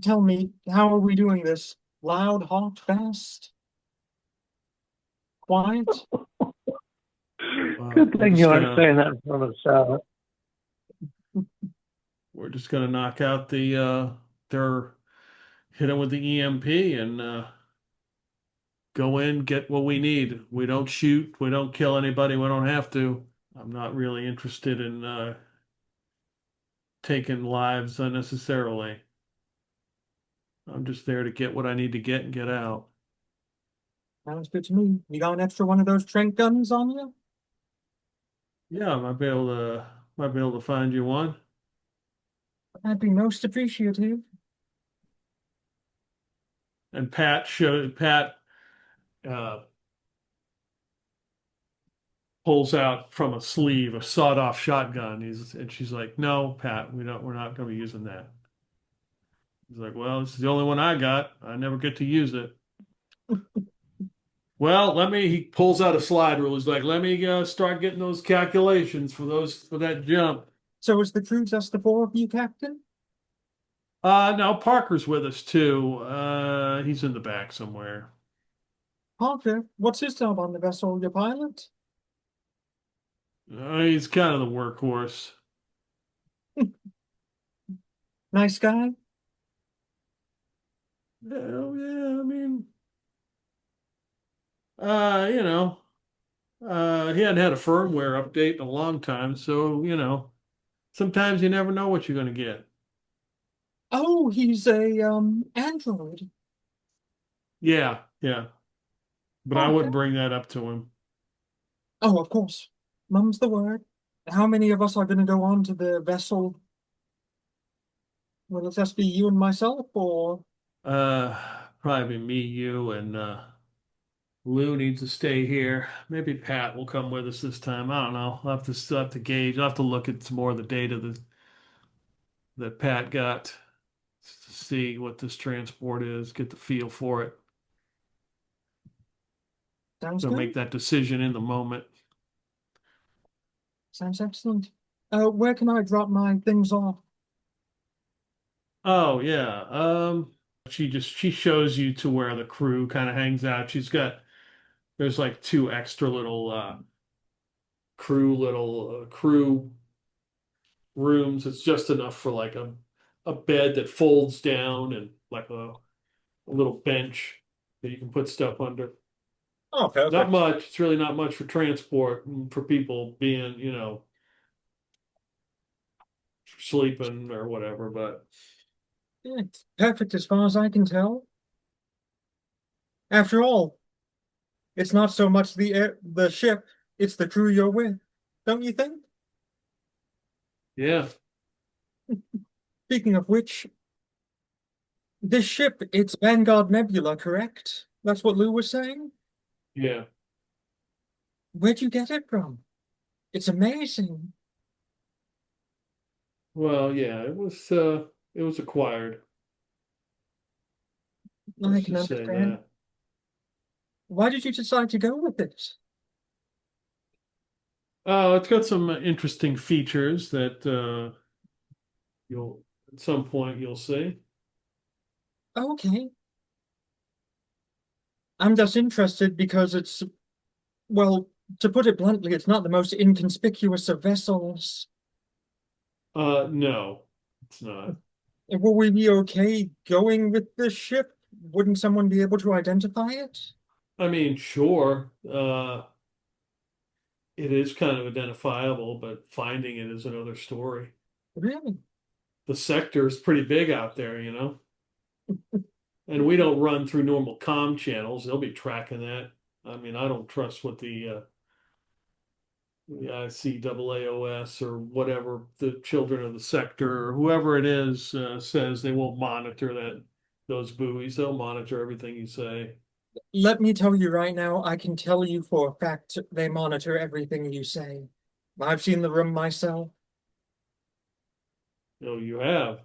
tell me, how are we doing this? Loud, hot, fast? Quiet? Good thing you aren't saying that in front of Sarah. We're just gonna knock out they're hit them with the EMP and go in, get what we need. We don't shoot, we don't kill anybody, we don't have to. I'm not really interested in taking lives unnecessarily. I'm just there to get what I need to get and get out. Sounds good to me. You got an extra one of those Trent guns on you? Yeah, might be able to find you one. That'd be most appreciative. And Pat uh, pulls out from a sleeve a sawed-off shotgun. And she's like, "No, Pat, we're not going to be using that." He's like, "Well, this is the only one I got. I never get to use it." Well, he pulls out a slide rule. He's like, "Let me start getting those calculations for that jump." So is the crew just the four of you, Captain? No, Parker's with us too. He's in the back somewhere. Parker, what's his job on the vessel, your pilot? He's kind of the workhorse. Nice guy? Oh yeah, I mean, you know, he hadn't had a firmware update in a long time, so sometimes you never know what you're going to get. Oh, he's a android. Yeah, yeah, but I Okay. wouldn't bring that up to him. Oh, of course. Mum's the word. How many of us are going to go on to the vessel? Will it just be you and myself, or Probably me, you, and Lou needs to stay here. Maybe Pat will come with us this time. I don't know. Still have to gauge. I'll have to look at some more of the data that Pat got to see what this transport is, get the feel for it. sounds So good? make that decision in the moment. Sounds excellent. Where can I drop my things off? Oh yeah. She shows you to where the crew kind of hangs out. There's like two extra crew rooms. It's just enough for like a bed that folds down and like a little bench that you can put stuff under. Oh, Not perfect. much. It's really not much for transport for people being, sleeping or whatever, but Yeah, it's perfect as far as I can tell. After all, it's not so much the ship, it's the crew you're with, don't you think? yeah. Speaking of which, this ship, it's Vanguard Nebula, correct? That's what Lou was saying? Yeah. Where'd you get it from? It's amazing. Well, yeah, it was acquired. I Let's can just say understand. that. Why did you decide to go with this? Oh, it's got some interesting features that you'll at some point you'll see. Okay. I'm just interested because it's, well, to put it bluntly, it's not the most inconspicuous of vessels. No, it's not. Will we be okay going with this ship? Wouldn't someone be able to identify it? I mean, sure, it is kind of identifiable, but finding it is another story. Really? The sector is pretty big out there, and we don't run through normal comm channels. They'll be tracking that. I mean, I don't trust what the ICAAOS or whatever the children of the sector or whoever it is says. They won't monitor those buoys. They'll monitor everything you say. Let me tell you right now, I can tell you for a fact they monitor everything you say. I've seen the room myself. Oh, you have?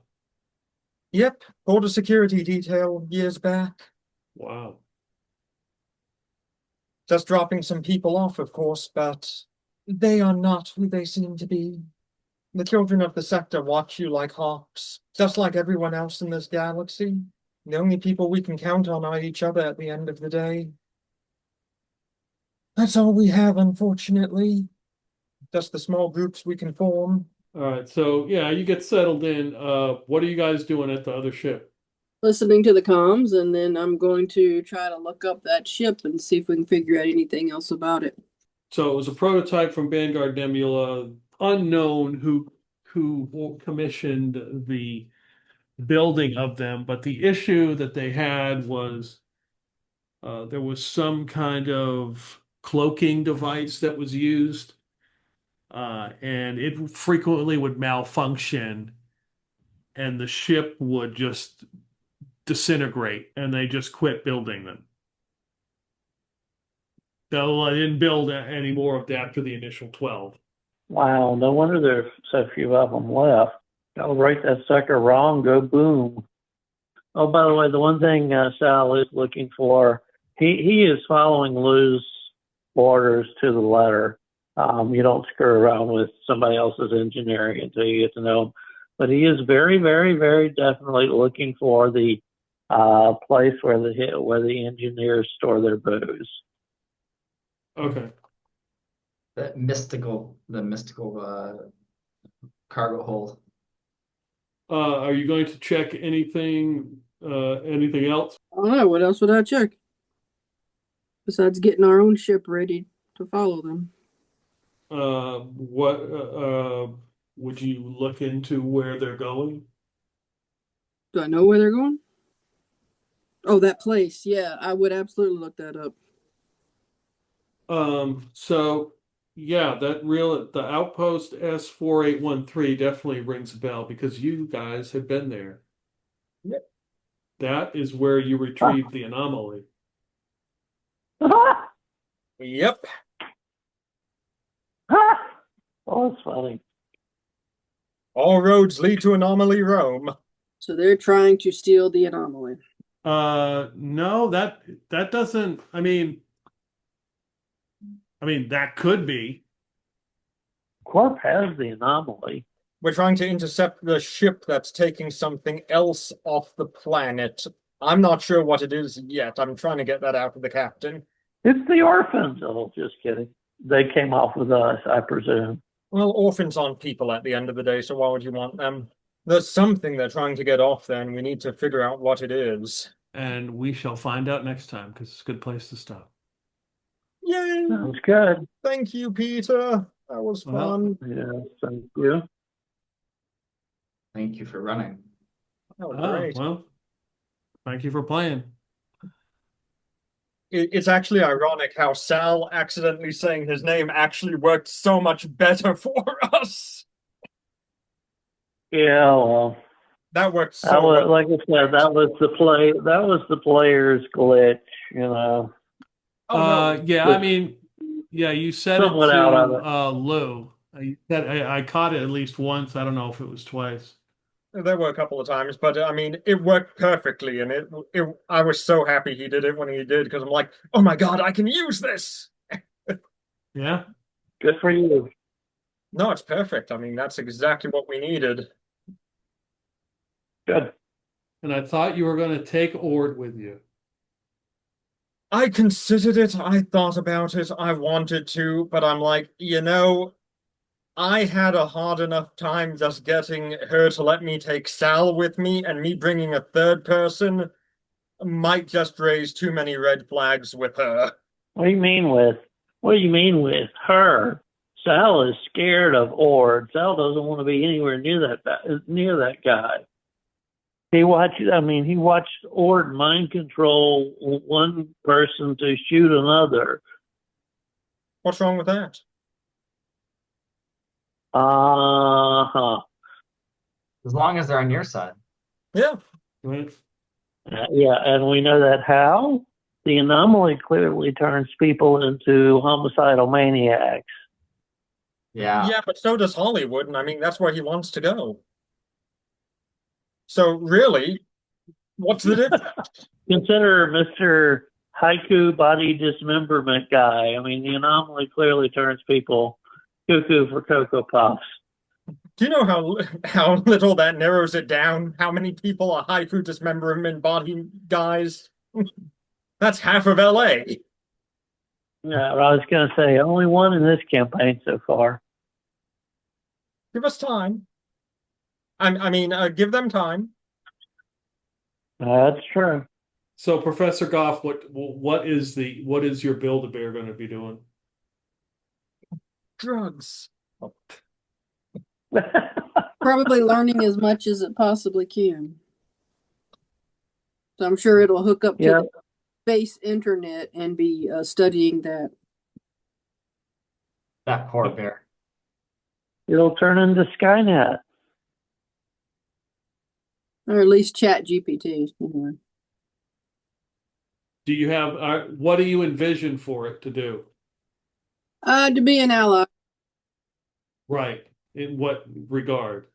Yep, border security detail years back. Wow. Just dropping some people off, of course, but they are not who they seem to be. The children of the sector watch you like hawks, just like everyone else in this galaxy. The only people we can count on are each other at the end of the day. That's all we have, unfortunately. Just the small groups we can form. All right. So yeah, you get settled in. What are you guys doing at the other ship? Listening to the comms, and then I'm going to try to look up that ship and see if we can figure out anything else about it. So it was a prototype from Vanguard Nebula, unknown who commissioned the building of them, but the issue that they had was there was some kind of cloaking device that was used, and it frequently would malfunction, and the ship would just disintegrate, and they just quit building them. Though I didn't build any more of that after the initial 12. Wow, no wonder there's so few of them left. I'll write that sucker wrong, go boom. Oh, by the way, the one thing Sal is looking for, he is following Lou's orders to the letter. You don't screw around with somebody else's engineering until you get to know him. But he is very, very, very definitely looking for the place where the engineers store their booze. Okay. The mystical cargo hold. Are you going to check anything else? I don't know. What else would I check? Besides getting our own ship ready to follow them. What would you look into where they're going? Do I know where they're going? Oh, that place. Yeah, I would absolutely look that up. So Yeah, the Outpost S4813 definitely rings a bell because you guys had been there. Yep. That is where you retrieved the anomaly. Yep. Oh, that's funny. All roads lead to Anomaly Rome. So they're trying to steal the anomaly. No, that doesn't. I mean that could be. Corp has the anomaly. We're trying to intercept the ship that's taking something else off the planet. I'm not sure what it is yet. I'm trying to get that out of the captain. It's the orphans. Oh, just kidding. They came off with us, I presume. Well, orphans aren't people at the end of the day, so why would you want them? There's something they're trying to get off there, and we need to figure out what it is. And we shall find out next time because it's a good place to stop. Yay! Sounds good. Thank you, Peter. That was fun. Yeah, thank you. Thank you for running. That was Oh, great. well, thank you for playing. It's actually ironic how Sal accidentally saying his name actually worked so much better for us. Yeah, well, That worked that so was, well. like I said, that was the player's glitch, you know. Oh, no. Yeah, you said it Somewhat to out of it. Lou. I caught it at least once. I don't know if it was twice. There were a couple of times, but it worked perfectly, and I was so happy he did it when he did, because I'm like, oh my God, I can use this. Yeah. Good for you. No, it's perfect. That's exactly what we needed. Good. And I thought you were going to take Ord with you. I considered it, I thought about it, I wanted to, but I'm like, I had a hard enough time just getting her to let me take Sal with me, and me bringing a third person might just raise too many red flags with her. What do you mean with her? Sal is scared of Ord. Sal doesn't want to be anywhere near that guy. He watched Ord mind control one person to shoot another. What's wrong with that? Uh-huh. As long as they're on your side. Yeah. Right? Yeah, and we know that how? The anomaly clearly turns people into homicidal maniacs. Yeah. Yeah, but so does Hollywood, and that's where he wants to go. So really, what's the difference? Consider Mr. Haiku body dismemberment guy. The anomaly clearly turns people cuckoo for Cocoa Puffs. Do you know how little that narrows it down? How many people are haiku dismemberment body guys? That's half of LA. Yeah, I was going to say, only one in this campaign so far. Give us time. Give them time. That's true. So, Professor Goff, what is your Build-A-Bear going to be doing? Drugs. Probably learning as much as it possibly can. So I'm sure it'll hook up to Yeah. the space internet and be studying that. That poor bear. It'll turn into Skynet. Or at least Chat GPT. Anyway. Do you have what do you envision for it to do? To be an ally. Right. In what regard?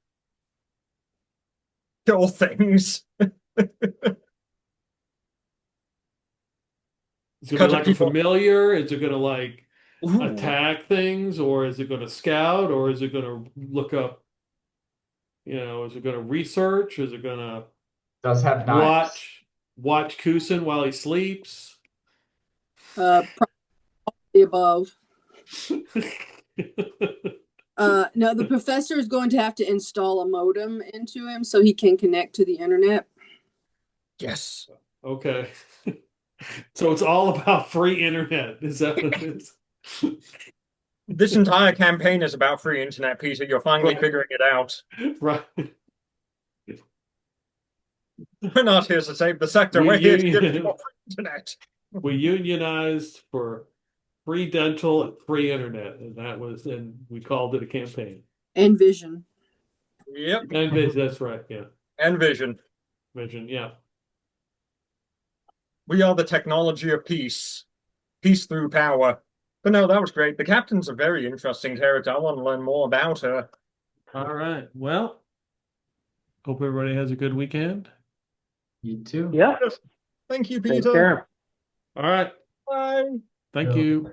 Kill things. Is it Cut like a people. familiar? Is it going to like Ooh. attack things, or is it going to scout, or is it going to look up? Is it going to research? Is it going to Does have knives. watch Kusin while he sleeps? Probably the above. No, the professor is going to have to install a modem into him so he can connect to the internet. Yes. Okay. So it's all about free internet. Is that what it is? This entire campaign is about free internet, Peter. You're finally Right. figuring it out. Right. We're not here to save the sector. We're here to give people free internet. We unionized for free dental, free internet, and we called it a campaign. And vision. Yep. And vision, that's right, yeah. And vision. Vision, yeah. We are the technology of peace. Peace through power. But no, that was great. The captain's a very interesting character. I want to learn more about her. All right. Well, hope everybody has a good weekend. You too. Yeah. Thank you, Take Peter. care. All right. Bye. Thank Yeah. you.